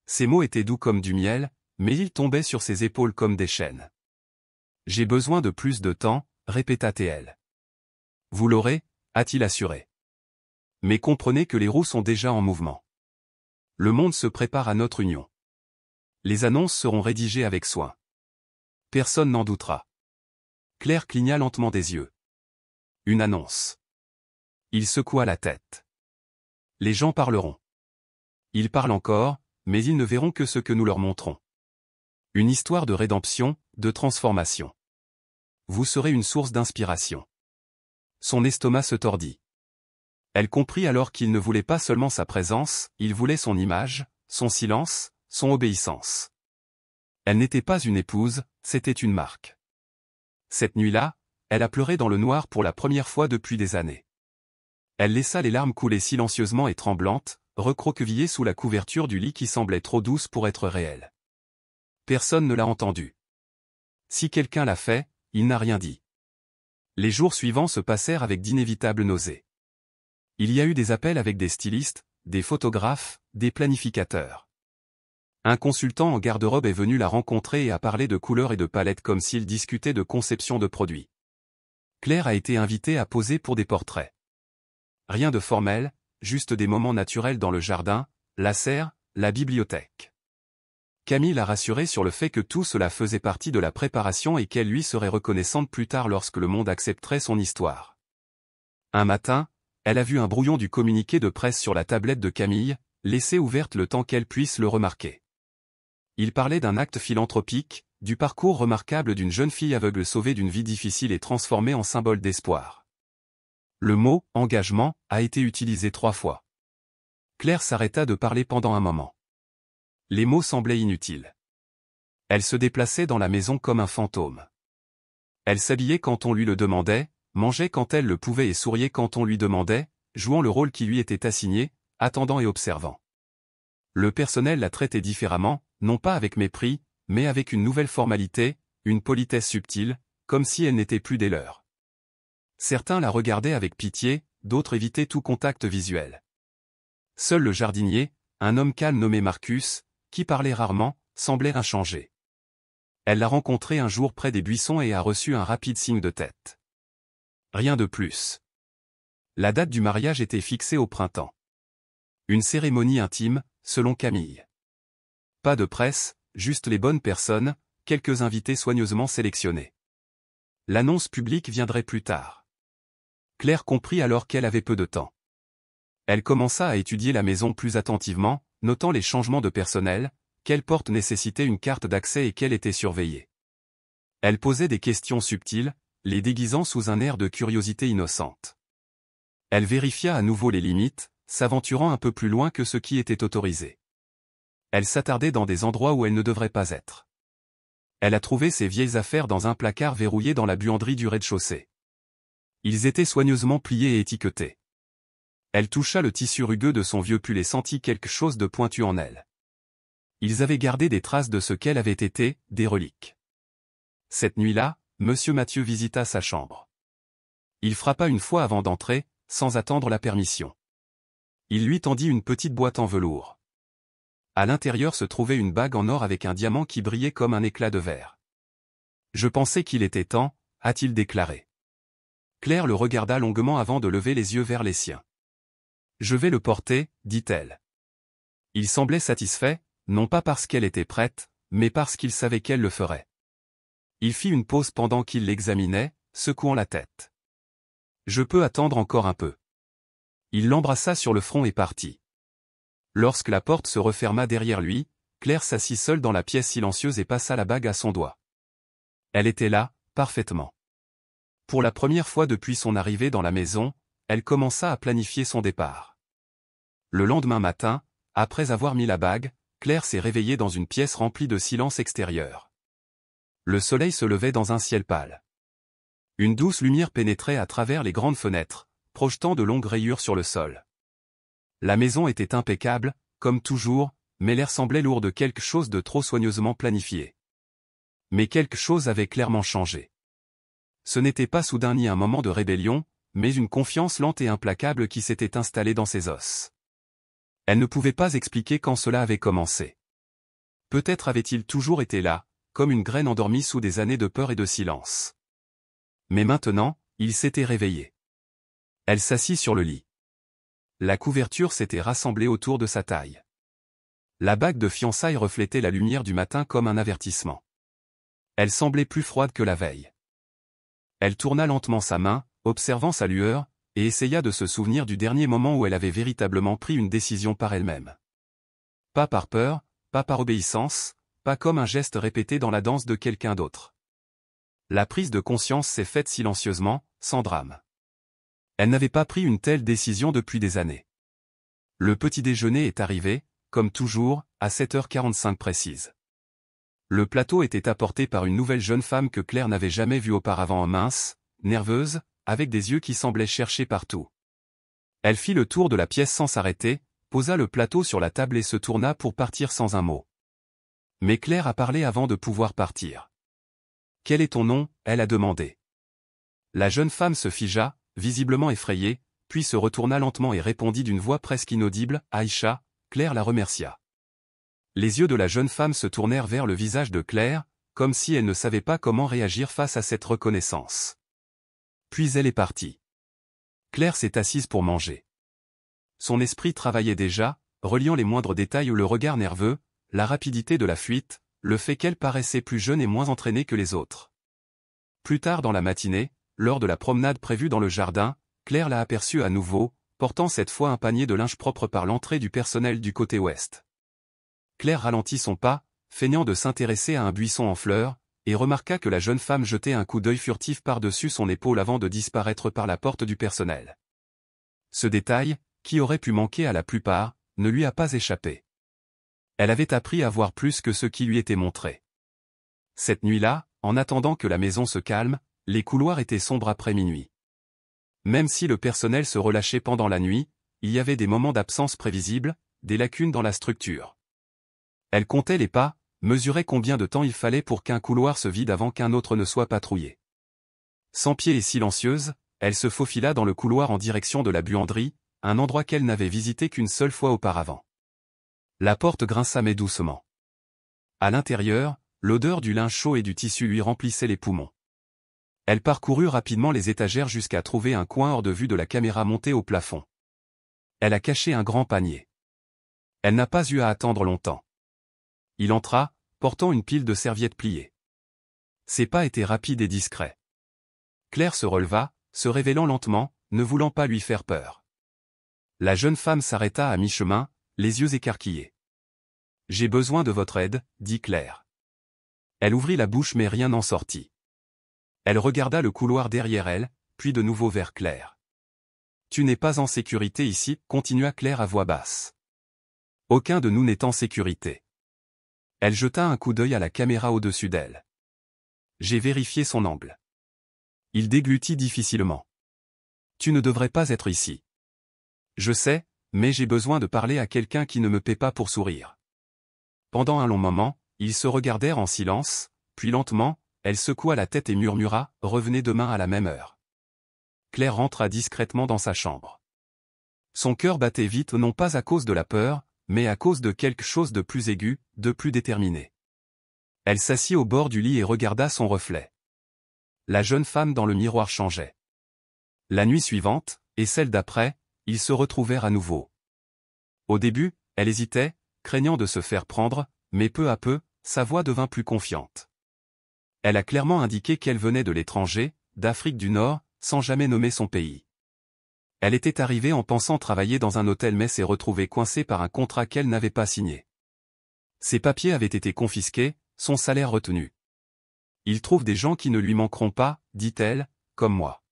Ces mots étaient doux comme du miel, mais ils tombaient sur ses épaules comme des chaînes. « J'ai besoin de plus de temps, répéta-t-elle. Vous l'aurez, a-t-il assuré. Mais comprenez que les roues sont déjà en mouvement. Le monde se prépare à notre union. Les annonces seront rédigées avec soin. Personne n'en doutera. Claire cligna lentement des yeux. Une annonce. Il secoua la tête. Les gens parleront. Ils parlent encore, mais ils ne verront que ce que nous leur montrons. Une histoire de rédemption, de transformation. Vous serez une source d'inspiration. Son estomac se tordit. Elle comprit alors qu'il ne voulait pas seulement sa présence, il voulait son image, son silence, son obéissance. Elle n'était pas une épouse, c'était une marque. Cette nuit-là, elle a pleuré dans le noir pour la première fois depuis des années. Elle laissa les larmes couler silencieusement et tremblantes, recroquevillée sous la couverture du lit qui semblait trop douce pour être réelle. Personne ne l'a entendue. Si quelqu'un l'a fait, il n'a rien dit. Les jours suivants se passèrent avec d'inévitables nausées. Il y a eu des appels avec des stylistes, des photographes, des planificateurs. Un consultant en garde-robe est venu la rencontrer et a parlé de couleurs et de palettes comme s'il discutait de conception de produits. Claire a été invitée à poser pour des portraits. Rien de formel, juste des moments naturels dans le jardin, la serre, la bibliothèque. Camille l'a rassurée sur le fait que tout cela faisait partie de la préparation et qu'elle lui serait reconnaissante plus tard lorsque le monde accepterait son histoire. Un matin, elle a vu un brouillon du communiqué de presse sur la tablette de Camille, laissé ouverte le temps qu'elle puisse le remarquer. Il parlait d'un acte philanthropique, du parcours remarquable d'une jeune fille aveugle sauvée d'une vie difficile et transformée en symbole d'espoir. Le mot « engagement » a été utilisé 3 fois. Claire s'arrêta de parler pendant un moment. Les mots semblaient inutiles. Elle se déplaçait dans la maison comme un fantôme. Elle s'habillait quand on lui le demandait, mangeait quand elle le pouvait et souriait quand on lui demandait, jouant le rôle qui lui était assigné, attendant et observant. Le personnel la traitait différemment, non pas avec mépris, mais avec une nouvelle formalité, une politesse subtile, comme si elle n'était plus des leurs. Certains la regardaient avec pitié, d'autres évitaient tout contact visuel. Seul le jardinier, un homme calme nommé Marcus, qui parlait rarement, semblait inchangé. Elle l'a rencontré un jour près des buissons et a reçu un rapide signe de tête. Rien de plus. La date du mariage était fixée au printemps. Une cérémonie intime, selon Camille. Pas de presse, juste les bonnes personnes, quelques invités soigneusement sélectionnés. L'annonce publique viendrait plus tard. Claire comprit alors qu'elle avait peu de temps. Elle commença à étudier la maison plus attentivement, notant les changements de personnel, quelle porte nécessitait une carte d'accès et quelle était surveillée. Elle posait des questions subtiles, les déguisant sous un air de curiosité innocente. Elle vérifia à nouveau les limites, s'aventurant un peu plus loin que ce qui était autorisé. Elle s'attardait dans des endroits où elle ne devrait pas être. Elle a trouvé ses vieilles affaires dans un placard verrouillé dans la buanderie du rez-de-chaussée. Ils étaient soigneusement pliés et étiquetés. Elle toucha le tissu rugueux de son vieux pull et sentit quelque chose de pointu en elle. Ils avaient gardé des traces de ce qu'elle avait été, des reliques. Cette nuit-là, Monsieur Mathieu visita sa chambre. Il frappa une fois avant d'entrer, sans attendre la permission. Il lui tendit une petite boîte en velours. À l'intérieur se trouvait une bague en or avec un diamant qui brillait comme un éclat de verre. « Je pensais qu'il était temps », a-t-il déclaré. Claire le regarda longuement avant de lever les yeux vers les siens. « Je vais le porter », dit-elle. Il semblait satisfait, non pas parce qu'elle était prête, mais parce qu'il savait qu'elle le ferait. Il fit une pause pendant qu'il l'examinait, secouant la tête. « Je peux attendre encore un peu. » Il l'embrassa sur le front et partit. Lorsque la porte se referma derrière lui, Claire s'assit seule dans la pièce silencieuse et passa la bague à son doigt. Elle était là, parfaitement. Pour la première fois depuis son arrivée dans la maison, elle commença à planifier son départ. Le lendemain matin, après avoir mis la bague, Claire s'est réveillée dans une pièce remplie de silence extérieur. Le soleil se levait dans un ciel pâle. Une douce lumière pénétrait à travers les grandes fenêtres, projetant de longues rayures sur le sol. La maison était impeccable, comme toujours, mais l'air semblait lourd de quelque chose de trop soigneusement planifié. Mais quelque chose avait clairement changé. Ce n'était pas soudain ni un moment de rébellion, mais une confiance lente et implacable qui s'était installée dans ses os. Elle ne pouvait pas expliquer quand cela avait commencé. Peut-être avait-il toujours été là, comme une graine endormie sous des années de peur et de silence. Mais maintenant, il s'était réveillé. Elle s'assit sur le lit. La couverture s'était rassemblée autour de sa taille. La bague de fiançailles reflétait la lumière du matin comme un avertissement. Elle semblait plus froide que la veille. Elle tourna lentement sa main, observant sa lueur, et essaya de se souvenir du dernier moment où elle avait véritablement pris une décision par elle-même. Pas par peur, pas par obéissance, pas comme un geste répété dans la danse de quelqu'un d'autre. La prise de conscience s'est faite silencieusement, sans drame. Elle n'avait pas pris une telle décision depuis des années. Le petit déjeuner est arrivé, comme toujours, à 7h45 précise. Le plateau était apporté par une nouvelle jeune femme que Claire n'avait jamais vue auparavant, mince, nerveuse, avec des yeux qui semblaient chercher partout. Elle fit le tour de la pièce sans s'arrêter, posa le plateau sur la table et se tourna pour partir sans un mot. Mais Claire a parlé avant de pouvoir partir. « Quel est ton nom ?» elle a demandé. La jeune femme se figea, visiblement effrayée, puis se retourna lentement et répondit d'une voix presque inaudible, « Aïcha », Claire la remercia. Les yeux de la jeune femme se tournèrent vers le visage de Claire, comme si elle ne savait pas comment réagir face à cette reconnaissance. Puis elle est partie. Claire s'est assise pour manger. Son esprit travaillait déjà, reliant les moindres détails, le regard nerveux, la rapidité de la fuite, le fait qu'elle paraissait plus jeune et moins entraînée que les autres. Plus tard dans la matinée, lors de la promenade prévue dans le jardin, Claire l'a aperçue à nouveau, portant cette fois un panier de linge propre par l'entrée du personnel du côté ouest. Claire ralentit son pas, feignant de s'intéresser à un buisson en fleurs, et remarqua que la jeune femme jetait un coup d'œil furtif par-dessus son épaule avant de disparaître par la porte du personnel. Ce détail, qui aurait pu manquer à la plupart, ne lui a pas échappé. Elle avait appris à voir plus que ce qui lui était montré. Cette nuit-là, en attendant que la maison se calme, les couloirs étaient sombres après minuit. Même si le personnel se relâchait pendant la nuit, il y avait des moments d'absence prévisibles, des lacunes dans la structure. Elle comptait les pas, mesurait combien de temps il fallait pour qu'un couloir se vide avant qu'un autre ne soit patrouillé. Sans pied et silencieuse, elle se faufila dans le couloir en direction de la buanderie, un endroit qu'elle n'avait visité qu'une seule fois auparavant. La porte grinça mais doucement. À l'intérieur, l'odeur du linge chaud et du tissu lui remplissait les poumons. Elle parcourut rapidement les étagères jusqu'à trouver un coin hors de vue de la caméra montée au plafond. Elle a caché un grand panier. Elle n'a pas eu à attendre longtemps. Il entra, portant une pile de serviettes pliées. Ses pas étaient rapides et discrets. Claire se releva, se révélant lentement, ne voulant pas lui faire peur. La jeune femme s'arrêta à mi-chemin, les yeux écarquillés. « J'ai besoin de votre aide, » dit Claire. Elle ouvrit la bouche mais rien n'en sortit. Elle regarda le couloir derrière elle, puis de nouveau vers Claire. « Tu n'es pas en sécurité ici, » continua Claire à voix basse. « Aucun de nous n'est en sécurité. » Elle jeta un coup d'œil à la caméra au-dessus d'elle. J'ai vérifié son angle. Il déglutit difficilement. « Tu ne devrais pas être ici. » « Je sais, mais j'ai besoin de parler à quelqu'un qui ne me paie pas pour sourire. » Pendant un long moment, ils se regardèrent en silence, puis lentement, elle secoua la tête et murmura « Revenez demain à la même heure. » Claire rentra discrètement dans sa chambre. Son cœur battait vite non pas à cause de la peur, mais à cause de quelque chose de plus aigu, de plus déterminé. Elle s'assit au bord du lit et regarda son reflet. La jeune femme dans le miroir changeait. La nuit suivante, et celle d'après, ils se retrouvèrent à nouveau. Au début, elle hésitait, craignant de se faire prendre, mais peu à peu, sa voix devint plus confiante. Elle a clairement indiqué qu'elle venait de l'étranger, d'Afrique du Nord, sans jamais nommer son pays. Elle était arrivée en pensant travailler dans un hôtel mais s'est retrouvée coincée par un contrat qu'elle n'avait pas signé. Ses papiers avaient été confisqués, son salaire retenu. Il trouve des gens qui ne lui manqueront pas, dit-elle, comme moi.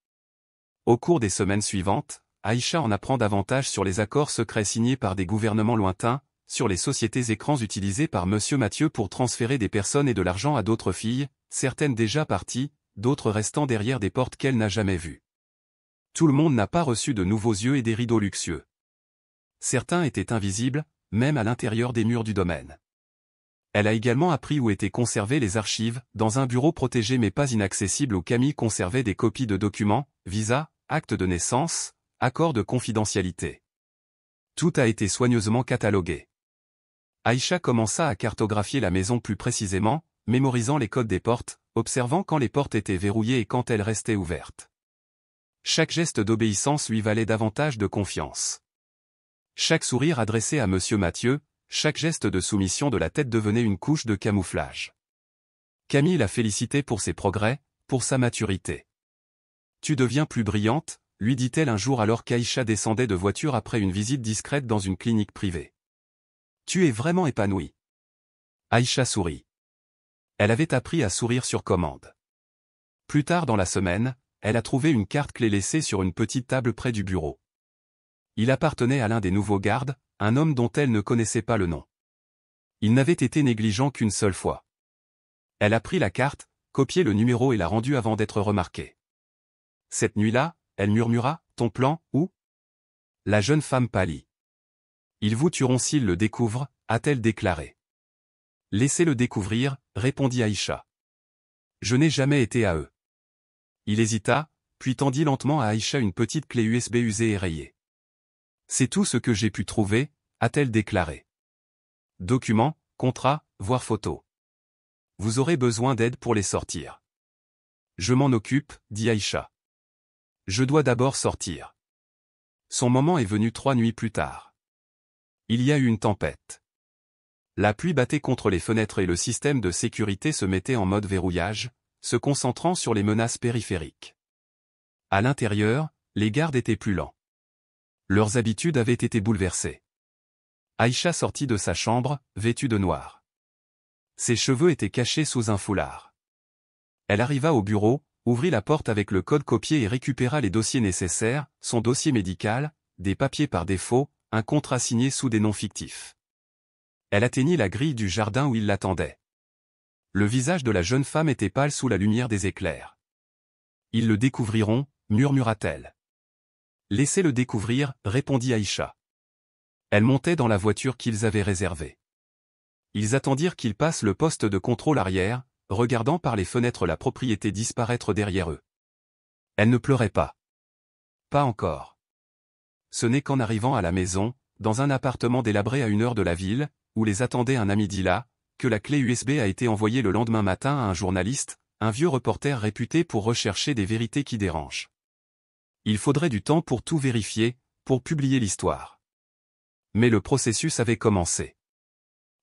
Au cours des semaines suivantes, Aïcha en apprend davantage sur les accords secrets signés par des gouvernements lointains, sur les sociétés écrans utilisées par Monsieur Mathieu pour transférer des personnes et de l'argent à d'autres filles, certaines déjà parties, d'autres restant derrière des portes qu'elle n'a jamais vues. Tout le monde n'a pas reçu de nouveaux yeux et des rideaux luxueux. Certains étaient invisibles, même à l'intérieur des murs du domaine. Elle a également appris où étaient conservées les archives, dans un bureau protégé mais pas inaccessible où Camille conservait des copies de documents, visas, actes de naissance, accords de confidentialité. Tout a été soigneusement catalogué. Aïcha commença à cartographier la maison plus précisément, mémorisant les codes des portes, observant quand les portes étaient verrouillées et quand elles restaient ouvertes. Chaque geste d'obéissance lui valait davantage de confiance. Chaque sourire adressé à Monsieur Mathieu, chaque geste de soumission de la tête devenait une couche de camouflage. Camille la félicitait pour ses progrès, pour sa maturité. « Tu deviens plus brillante », lui dit-elle un jour alors qu'Aïcha descendait de voiture après une visite discrète dans une clinique privée. « Tu es vraiment épanouie. » Aïcha sourit. Elle avait appris à sourire sur commande. Plus tard dans la semaine, elle a trouvé une carte clé laissée sur une petite table près du bureau. Il appartenait à l'un des nouveaux gardes, un homme dont elle ne connaissait pas le nom. Il n'avait été négligent qu'une seule fois. Elle a pris la carte, copié le numéro et l'a rendu avant d'être remarquée. Cette nuit-là, elle murmura, « Ton plan, où ?» La jeune femme pâlit. « Ils vous tueront s'ils le découvrent », a-t-elle déclaré. « Laissez-le découvrir », répondit Aïcha. « Je n'ai jamais été à eux. » Il hésita, puis tendit lentement à Aïcha une petite clé USB usée et rayée. « C'est tout ce que j'ai pu trouver », a-t-elle déclaré. « Documents, contrats, voire photos. Vous aurez besoin d'aide pour les sortir. »« Je m'en occupe, » dit Aïcha. « Je dois d'abord sortir. » Son moment est venu 3 nuits plus tard. Il y a eu une tempête. La pluie battait contre les fenêtres et le système de sécurité se mettait en mode verrouillage, se concentrant sur les menaces périphériques. À l'intérieur, les gardes étaient plus lents. Leurs habitudes avaient été bouleversées. Aïcha sortit de sa chambre, vêtue de noir. Ses cheveux étaient cachés sous un foulard. Elle arriva au bureau, ouvrit la porte avec le code copié et récupéra les dossiers nécessaires, son dossier médical, des papiers par défaut, un contrat signé sous des noms fictifs. Elle atteignit la grille du jardin où il l'attendait. Le visage de la jeune femme était pâle sous la lumière des éclairs. « Ils le découvriront », murmura-t-elle. « Laissez-le découvrir », répondit Aïcha. Elle montait dans la voiture qu'ils avaient réservée. Ils attendirent qu'il passe le poste de contrôle arrière, regardant par les fenêtres la propriété disparaître derrière eux. Elle ne pleurait pas. Pas encore. Ce n'est qu'en arrivant à la maison, dans un appartement délabré à 1 heure de la ville, où les attendait un ami d'Hila, que la clé USB a été envoyée le lendemain matin à un journaliste, un vieux reporter réputé pour rechercher des vérités qui dérangent. Il faudrait du temps pour tout vérifier, pour publier l'histoire. Mais le processus avait commencé.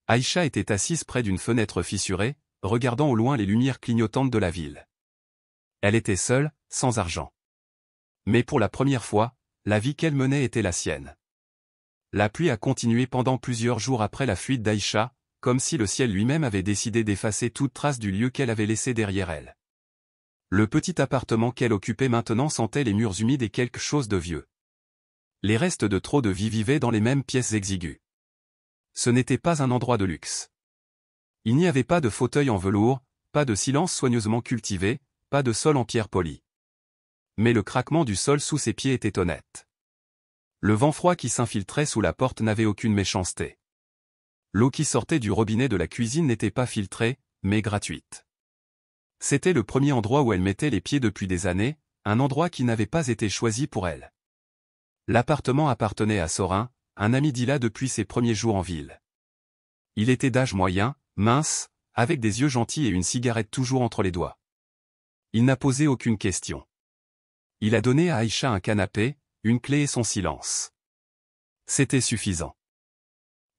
Aïcha était assise près d'une fenêtre fissurée, regardant au loin les lumières clignotantes de la ville. Elle était seule, sans argent. Mais pour la première fois, la vie qu'elle menait était la sienne. La pluie a continué pendant plusieurs jours après la fuite d'Aïcha, comme si le ciel lui-même avait décidé d'effacer toute trace du lieu qu'elle avait laissé derrière elle. Le petit appartement qu'elle occupait maintenant sentait les murs humides et quelque chose de vieux. Les restes de trop de vie vivaient dans les mêmes pièces exiguës. Ce n'était pas un endroit de luxe. Il n'y avait pas de fauteuil en velours, pas de silence soigneusement cultivé, pas de sol en pierre polie. Mais le craquement du sol sous ses pieds était honnête. Le vent froid qui s'infiltrait sous la porte n'avait aucune méchanceté. L'eau qui sortait du robinet de la cuisine n'était pas filtrée, mais gratuite. C'était le premier endroit où elle mettait les pieds depuis des années, un endroit qui n'avait pas été choisi pour elle. L'appartement appartenait à Sorin, un ami d'Hila depuis ses premiers jours en ville. Il était d'âge moyen, mince, avec des yeux gentils et une cigarette toujours entre les doigts. Il n'a posé aucune question. Il a donné à Aïcha un canapé, une clé et son silence. C'était suffisant.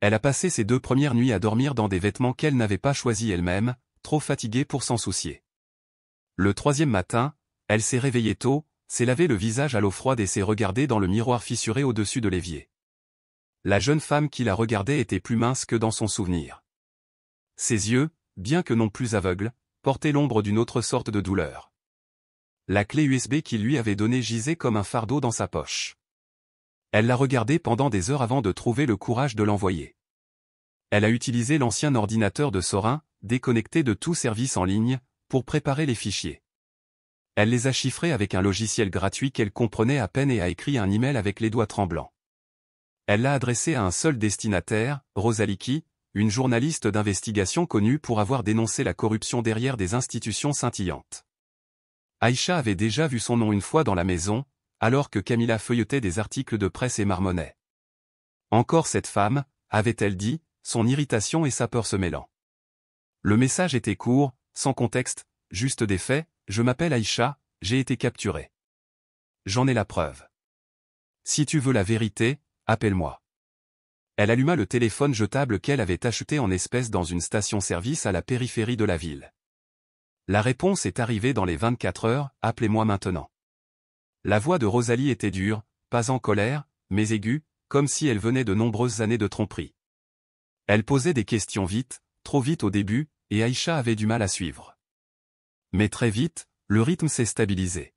Elle a passé ses 2 premières nuits à dormir dans des vêtements qu'elle n'avait pas choisis elle-même, trop fatiguée pour s'en soucier. Le 3e matin, elle s'est réveillée tôt, s'est lavé le visage à l'eau froide et s'est regardée dans le miroir fissuré au-dessus de l'évier. La jeune femme qui la regardait était plus mince que dans son souvenir. Ses yeux, bien que non plus aveugles, portaient l'ombre d'une autre sorte de douleur. La clé USB qu'il lui avait donnée gisait comme un fardeau dans sa poche. Elle l'a regardée pendant des heures avant de trouver le courage de l'envoyer. Elle a utilisé l'ancien ordinateur de Sorin, déconnecté de tout service en ligne, pour préparer les fichiers. Elle les a chiffrés avec un logiciel gratuit qu'elle comprenait à peine et a écrit un email avec les doigts tremblants. Elle l'a adressé à un seul destinataire, Rosalie Key, une journaliste d'investigation connue pour avoir dénoncé la corruption derrière des institutions scintillantes. Aïcha avait déjà vu son nom une fois dans la maison, alors que Camilla feuilletait des articles de presse et marmonnait. Encore cette femme, avait-elle dit, son irritation et sa peur se mêlant. Le message était court, sans contexte, juste des faits, je m'appelle Aïcha, j'ai été capturée. J'en ai la preuve. Si tu veux la vérité, appelle-moi. Elle alluma le téléphone jetable qu'elle avait acheté en espèces dans une station-service à la périphérie de la ville. La réponse est arrivée dans les 24 heures, appelez-moi maintenant. La voix de Rosalie était dure, pas en colère, mais aiguë, comme si elle venait de nombreuses années de tromperie. Elle posait des questions vite, trop vite au début, et Aïcha avait du mal à suivre. Mais très vite, Le rythme s'est stabilisé.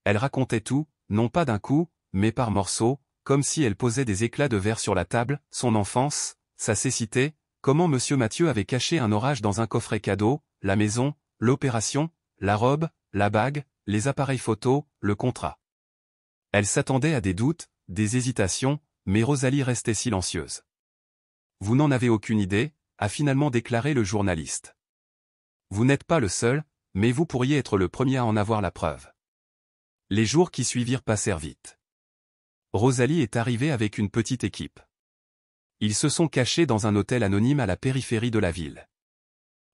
Elle racontait tout, non pas d'un coup, mais par morceaux, comme si elle posait des éclats de verre sur la table, son enfance, sa cécité, comment Monsieur Mathieu avait caché un orage dans un coffret cadeau, la maison, l'opération, la robe, la bague, les appareils photo, le contrat. Elle s'attendait à des doutes, des hésitations, mais Rosalie restait silencieuse. Vous n'en avez aucune idée, a finalement déclaré le journaliste. Vous n'êtes pas le seul, mais vous pourriez être le premier à en avoir la preuve. Les jours qui suivirent passèrent vite. Rosalie est arrivée avec une petite équipe. Ils se sont cachés dans un hôtel anonyme à la périphérie de la ville.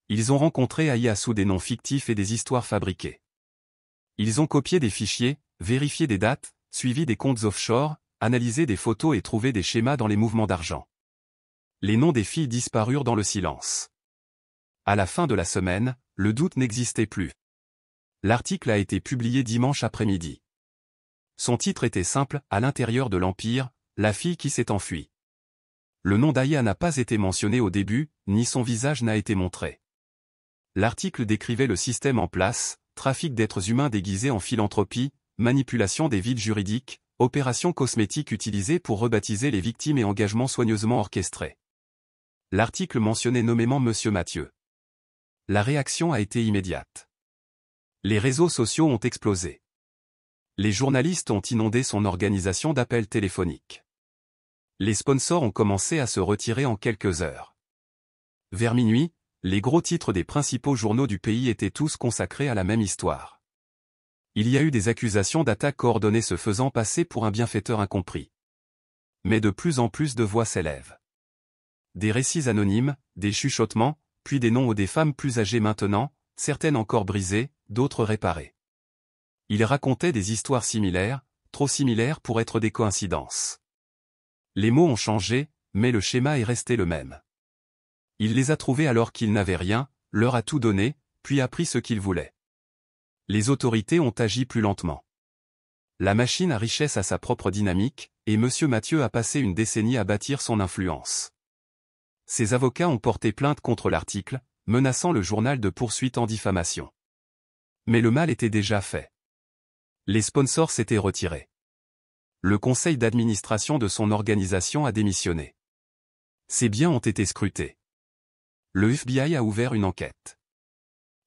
Ils ont rencontré Aya sous des noms fictifs et des histoires fabriquées. Ils ont copié des fichiers, vérifié des dates, suivi des comptes offshore, analysé des photos et trouvé des schémas dans les mouvements d'argent. Les noms des filles disparurent dans le silence. À la fin de la semaine, le doute n'existait plus. L'article a été publié dimanche après-midi. Son titre était simple, à l'intérieur de l'Empire, la fille qui s'est enfuie. Le nom d'Aya n'a pas été mentionné au début, ni son visage n'a été montré. L'article décrivait le système en place, trafic d'êtres humains déguisés en philanthropie, manipulation des vides juridiques, opérations cosmétiques utilisées pour rebaptiser les victimes et engagements soigneusement orchestrés. L'article mentionnait nommément Monsieur Mathieu. La réaction a été immédiate. Les réseaux sociaux ont explosé. Les journalistes ont inondé son organisation d'appels téléphoniques. Les sponsors ont commencé à se retirer en quelques heures. Vers minuit, les gros titres des principaux journaux du pays étaient tous consacrés à la même histoire. Il y a eu des accusations d'attaques coordonnées se faisant passer pour un bienfaiteur incompris. Mais de plus en plus de voix s'élèvent. Des récits anonymes, des chuchotements, puis des noms des femmes plus âgées maintenant, certaines encore brisées, d'autres réparées. Ils racontaient des histoires similaires, trop similaires pour être des coïncidences. Les mots ont changé, mais le schéma est resté le même. Il les a trouvés alors qu'ils n'avaient rien, leur a tout donné, puis a pris ce qu'ils voulaient. Les autorités ont agi plus lentement. La machine à richesse a sa propre dynamique, et Monsieur Mathieu a passé une décennie à bâtir son influence. Ses avocats ont porté plainte contre l'article, menaçant le journal de poursuites en diffamation. Mais le mal était déjà fait. Les sponsors s'étaient retirés. Le conseil d'administration de son organisation a démissionné. Ses biens ont été scrutés. Le FBI a ouvert une enquête.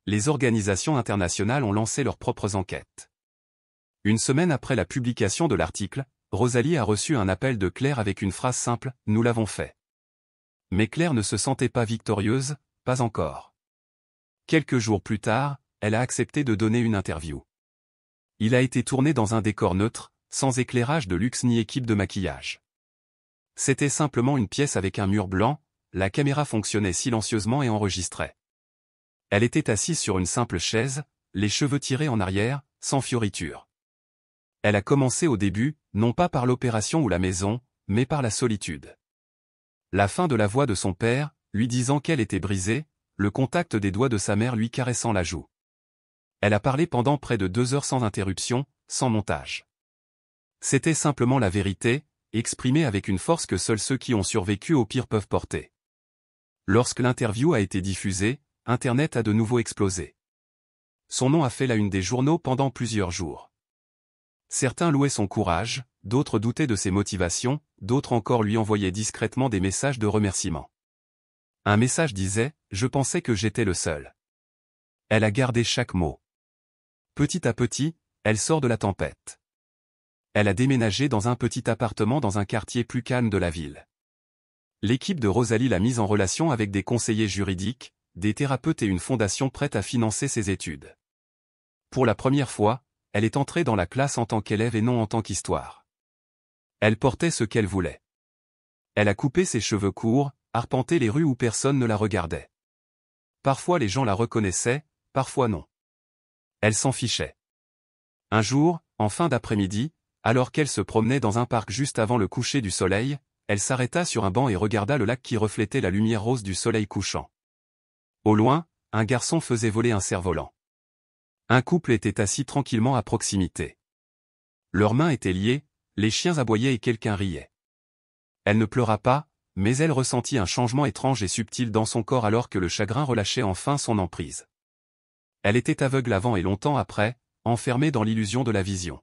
Les organisations internationales ont lancé leurs propres enquêtes. Une semaine après la publication de l'article, Rosalie a reçu un appel de Claire avec une phrase simple « Nous l'avons fait ». Mais Claire ne se sentait pas victorieuse, pas encore. Quelques jours plus tard, elle a accepté de donner une interview. Il a été tourné dans un décor neutre, sans éclairage de luxe ni équipe de maquillage. C'était simplement une pièce avec un mur blanc, la caméra fonctionnait silencieusement et enregistrait. Elle était assise sur une simple chaise, les cheveux tirés en arrière, sans fioriture. Elle a commencé au début, non pas par l'opération ou la maison, mais par la solitude. La fin de la voix de son père, lui disant qu'elle était brisée, le contact des doigts de sa mère lui caressant la joue. Elle a parlé pendant près de 2 heures sans interruption, sans montage. C'était simplement la vérité, exprimée avec une force que seuls ceux qui ont survécu au pire peuvent porter. Lorsque l'interview a été diffusée, Internet a de nouveau explosé. Son nom a fait la une des journaux pendant plusieurs jours. Certains louaient son courage, d'autres doutaient de ses motivations, d'autres encore lui envoyaient discrètement des messages de remerciement. Un message disait « Je pensais que j'étais le seul ». Elle a gardé chaque mot. Petit à petit, elle sort de la tempête. Elle a déménagé dans un petit appartement dans un quartier plus calme de la ville. L'équipe de Rosalie l'a mise en relation avec des conseillers juridiques, des thérapeutes et une fondation prête à financer ses études. Pour la première fois, elle est entrée dans la classe en tant qu'élève et non en tant qu'histoire. Elle portait ce qu'elle voulait. Elle a coupé ses cheveux courts, arpenté les rues où personne ne la regardait. Parfois les gens la reconnaissaient, parfois non. Elle s'en fichait. Un jour, en fin d'après-midi, alors qu'elle se promenait dans un parc juste avant le coucher du soleil, elle s'arrêta sur un banc et regarda le lac qui reflétait la lumière rose du soleil couchant. Au loin, un garçon faisait voler un cerf-volant. Un couple était assis tranquillement à proximité. Leurs mains étaient liées, les chiens aboyaient et quelqu'un riait. Elle ne pleura pas, mais elle ressentit un changement étrange et subtil dans son corps alors que le chagrin relâchait enfin son emprise. Elle était aveugle avant et longtemps après, enfermée dans l'illusion de la vision.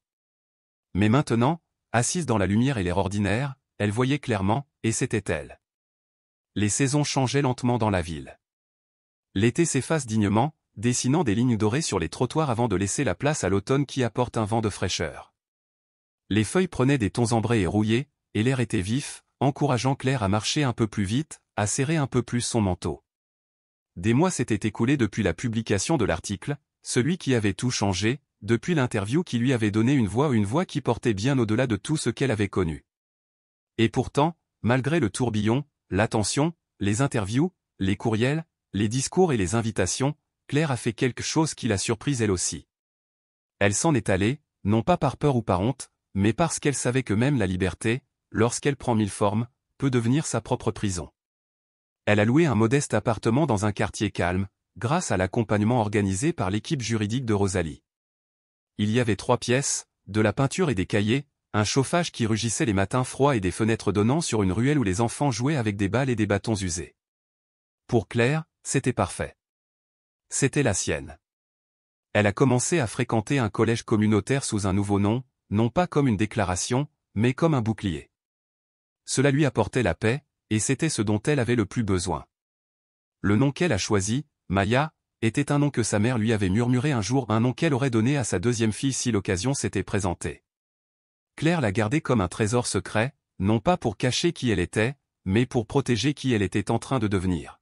Mais maintenant, assise dans la lumière et l'air ordinaire, elle voyait clairement, et c'était elle. Les saisons changeaient lentement dans la ville. L'été s'efface dignement, dessinant des lignes dorées sur les trottoirs avant de laisser la place à l'automne qui apporte un vent de fraîcheur. Les feuilles prenaient des tons ambrés et rouillés, et l'air était vif, encourageant Claire à marcher un peu plus vite, à serrer un peu plus son manteau. Des mois s'étaient écoulés depuis la publication de l'article, celui qui avait tout changé, depuis l'interview qui lui avait donné une voix qui portait bien au-delà de tout ce qu'elle avait connu. Et pourtant, malgré le tourbillon, l'attention, les interviews, les courriels, les discours et les invitations, Claire a fait quelque chose qui l'a surprise elle aussi. Elle s'en est allée, non pas par peur ou par honte, mais parce qu'elle savait que même la liberté, lorsqu'elle prend mille formes, peut devenir sa propre prison. Elle a loué un modeste appartement dans un quartier calme, grâce à l'accompagnement organisé par l'équipe juridique de Rosalie. Il y avait 3 pièces, de la peinture et des cahiers, un chauffage qui rugissait les matins froids et des fenêtres donnant sur une ruelle où les enfants jouaient avec des balles et des bâtons usés. Pour Claire, c'était parfait. C'était la sienne. Elle a commencé à fréquenter un collège communautaire sous un nouveau nom, non pas comme une déclaration, mais comme un bouclier. Cela lui apportait la paix, et c'était ce dont elle avait le plus besoin. Le nom qu'elle a choisi, Maya, était un nom que sa mère lui avait murmuré un jour, un nom qu'elle aurait donné à sa deuxième fille si l'occasion s'était présentée. Claire l'a gardé comme un trésor secret, non pas pour cacher qui elle était, mais pour protéger qui elle était en train de devenir.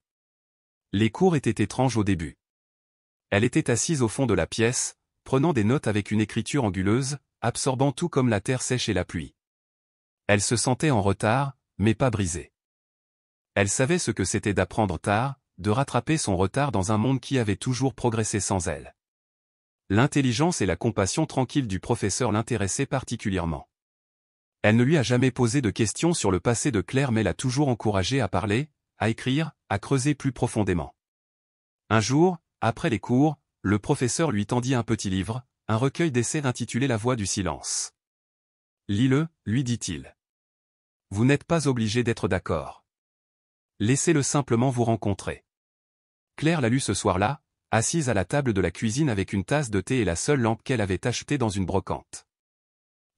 Les cours étaient étranges au début. Elle était assise au fond de la pièce, prenant des notes avec une écriture anguleuse, absorbant tout comme la terre sèche et la pluie. Elle se sentait en retard, mais pas brisée. Elle savait ce que c'était d'apprendre tard, de rattraper son retard dans un monde qui avait toujours progressé sans elle. L'intelligence et la compassion tranquille du professeur l'intéressaient particulièrement. Elle ne lui a jamais posé de questions sur le passé de Claire mais l'a toujours encouragée à parler, à écrire, à creuser plus profondément. Un jour, après les cours, le professeur lui tendit un petit livre, un recueil d'essais intitulé La Voix du silence. « Lis-le, lui dit-il. Vous n'êtes pas obligé d'être d'accord. Laissez-le simplement vous rencontrer. » Claire l'a lu ce soir-là, assise à la table de la cuisine avec une tasse de thé et la seule lampe qu'elle avait achetée dans une brocante.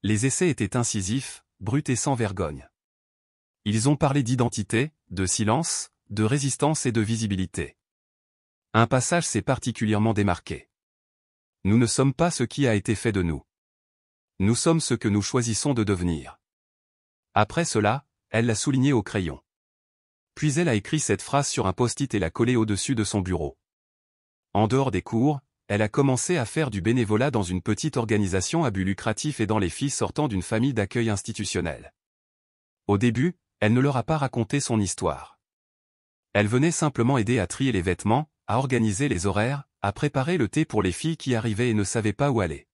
Les essais étaient incisifs, bruts et sans vergogne. Ils ont parlé d'identité, de silence, de résistance et de visibilité. Un passage s'est particulièrement démarqué. Nous ne sommes pas ce qui a été fait de nous. Nous sommes ce que nous choisissons de devenir. Après cela, elle l'a souligné au crayon. Puis elle a écrit cette phrase sur un post-it et l'a collée au-dessus de son bureau. En dehors des cours, elle a commencé à faire du bénévolat dans une petite organisation à but lucratif aidant les filles sortant d'une famille d'accueil institutionnel. Au début, elle ne leur a pas raconté son histoire. Elle venait simplement aider à trier les vêtements, à organiser les horaires, à préparer le thé pour les filles qui arrivaient et ne savaient pas où aller.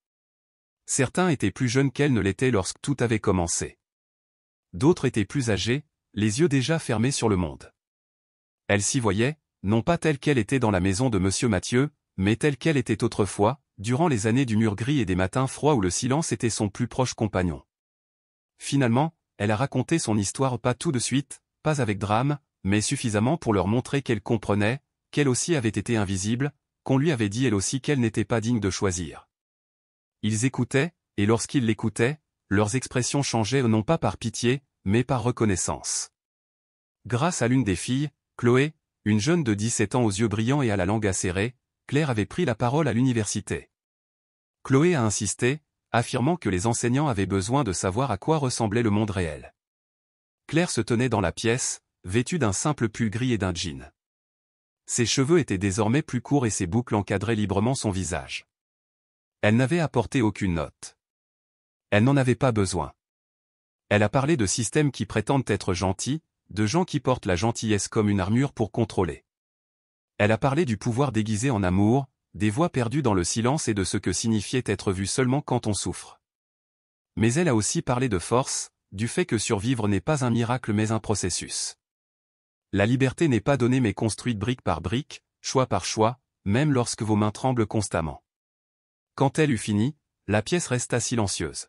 Certains étaient plus jeunes qu'elle ne l'était lorsque tout avait commencé. D'autres étaient plus âgés, les yeux déjà fermés sur le monde. Elle s'y voyait, non pas telle qu'elle était dans la maison de Monsieur Mathieu, mais telle qu'elle était autrefois, durant les années du mur gris et des matins froids où le silence était son plus proche compagnon. Finalement, elle a raconté son histoire pas tout de suite, pas avec drame, mais suffisamment pour leur montrer qu'elle comprenait, qu'elle aussi avait été invisible, qu'on lui avait dit elle aussi qu'elle n'était pas digne de choisir. Ils écoutaient, et lorsqu'ils l'écoutaient, leurs expressions changeaient non pas par pitié, mais par reconnaissance. Grâce à l'une des filles, Chloé, une jeune de 17 ans aux yeux brillants et à la langue acérée, Claire avait pris la parole à l'université. Chloé a insisté, affirmant que les enseignants avaient besoin de savoir à quoi ressemblait le monde réel. Claire se tenait dans la pièce, vêtue d'un simple pull gris et d'un jean. Ses cheveux étaient désormais plus courts et ses boucles encadraient librement son visage. Elle n'avait apporté aucune note. Elle n'en avait pas besoin. Elle a parlé de systèmes qui prétendent être gentils, de gens qui portent la gentillesse comme une armure pour contrôler. Elle a parlé du pouvoir déguisé en amour, des voix perdues dans le silence et de ce que signifiait être vu seulement quand on souffre. Mais elle a aussi parlé de force, du fait que survivre n'est pas un miracle mais un processus. La liberté n'est pas donnée mais construite brique par brique, choix par choix, même lorsque vos mains tremblent constamment. Quand elle eut fini, la pièce resta silencieuse.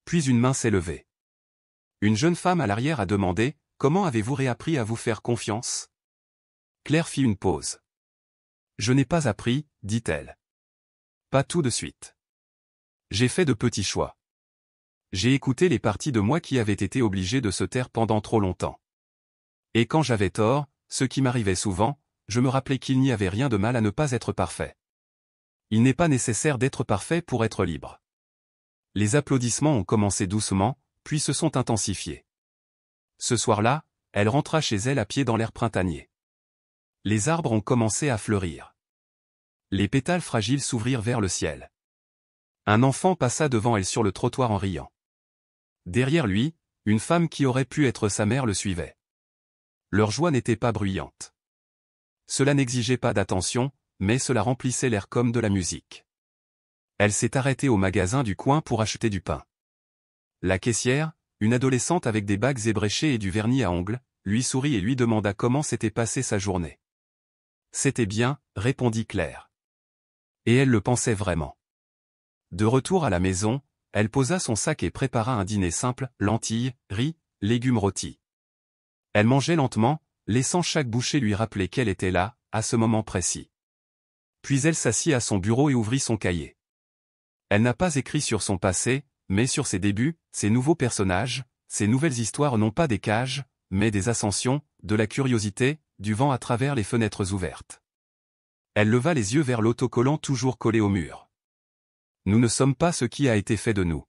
Puis une main s'est levée. Une jeune femme à l'arrière a demandé « Comment avez-vous réappris à vous faire confiance ?» Claire fit une pause. Je n'ai pas appris, dit-elle. Pas tout de suite. J'ai fait de petits choix. J'ai écouté les parties de moi qui avaient été obligées de se taire pendant trop longtemps. Et quand j'avais tort, ce qui m'arrivait souvent, je me rappelais qu'il n'y avait rien de mal à ne pas être parfait. Il n'est pas nécessaire d'être parfait pour être libre. Les applaudissements ont commencé doucement, puis se sont intensifiés. Ce soir-là, elle rentra chez elle à pied dans l'air printanier. Les arbres ont commencé à fleurir. Les pétales fragiles s'ouvrirent vers le ciel. Un enfant passa devant elle sur le trottoir en riant. Derrière lui, une femme qui aurait pu être sa mère le suivait. Leur joie n'était pas bruyante. Cela n'exigeait pas d'attention, mais cela remplissait l'air comme de la musique. Elle s'est arrêtée au magasin du coin pour acheter du pain. La caissière, une adolescente avec des bagues ébréchées et du vernis à ongles, lui sourit et lui demanda comment s'était passée sa journée. C'était bien, répondit Claire. Et elle le pensait vraiment. De retour à la maison, elle posa son sac et prépara un dîner simple, lentilles, riz, légumes rôtis. Elle mangeait lentement, laissant chaque bouchée lui rappeler qu'elle était là, à ce moment précis. Puis elle s'assit à son bureau et ouvrit son cahier. Elle n'a pas écrit sur son passé, mais sur ses débuts, ses nouveaux personnages, ses nouvelles histoires n'ont pas des cages, mais des ascensions, de la curiosité, du vent à travers les fenêtres ouvertes. Elle leva les yeux vers l'autocollant toujours collé au mur. Nous ne sommes pas ce qui a été fait de nous.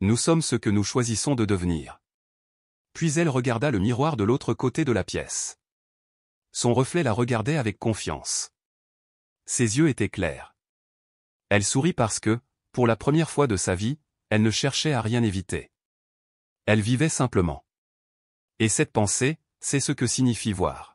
Nous sommes ce que nous choisissons de devenir. Puis elle regarda le miroir de l'autre côté de la pièce. Son reflet la regardait avec confiance. Ses yeux étaient clairs. Elle sourit parce que, pour la première fois de sa vie, elle ne cherchait à rien éviter. Elle vivait simplement. Et cette pensée, c'est ce que signifie voir.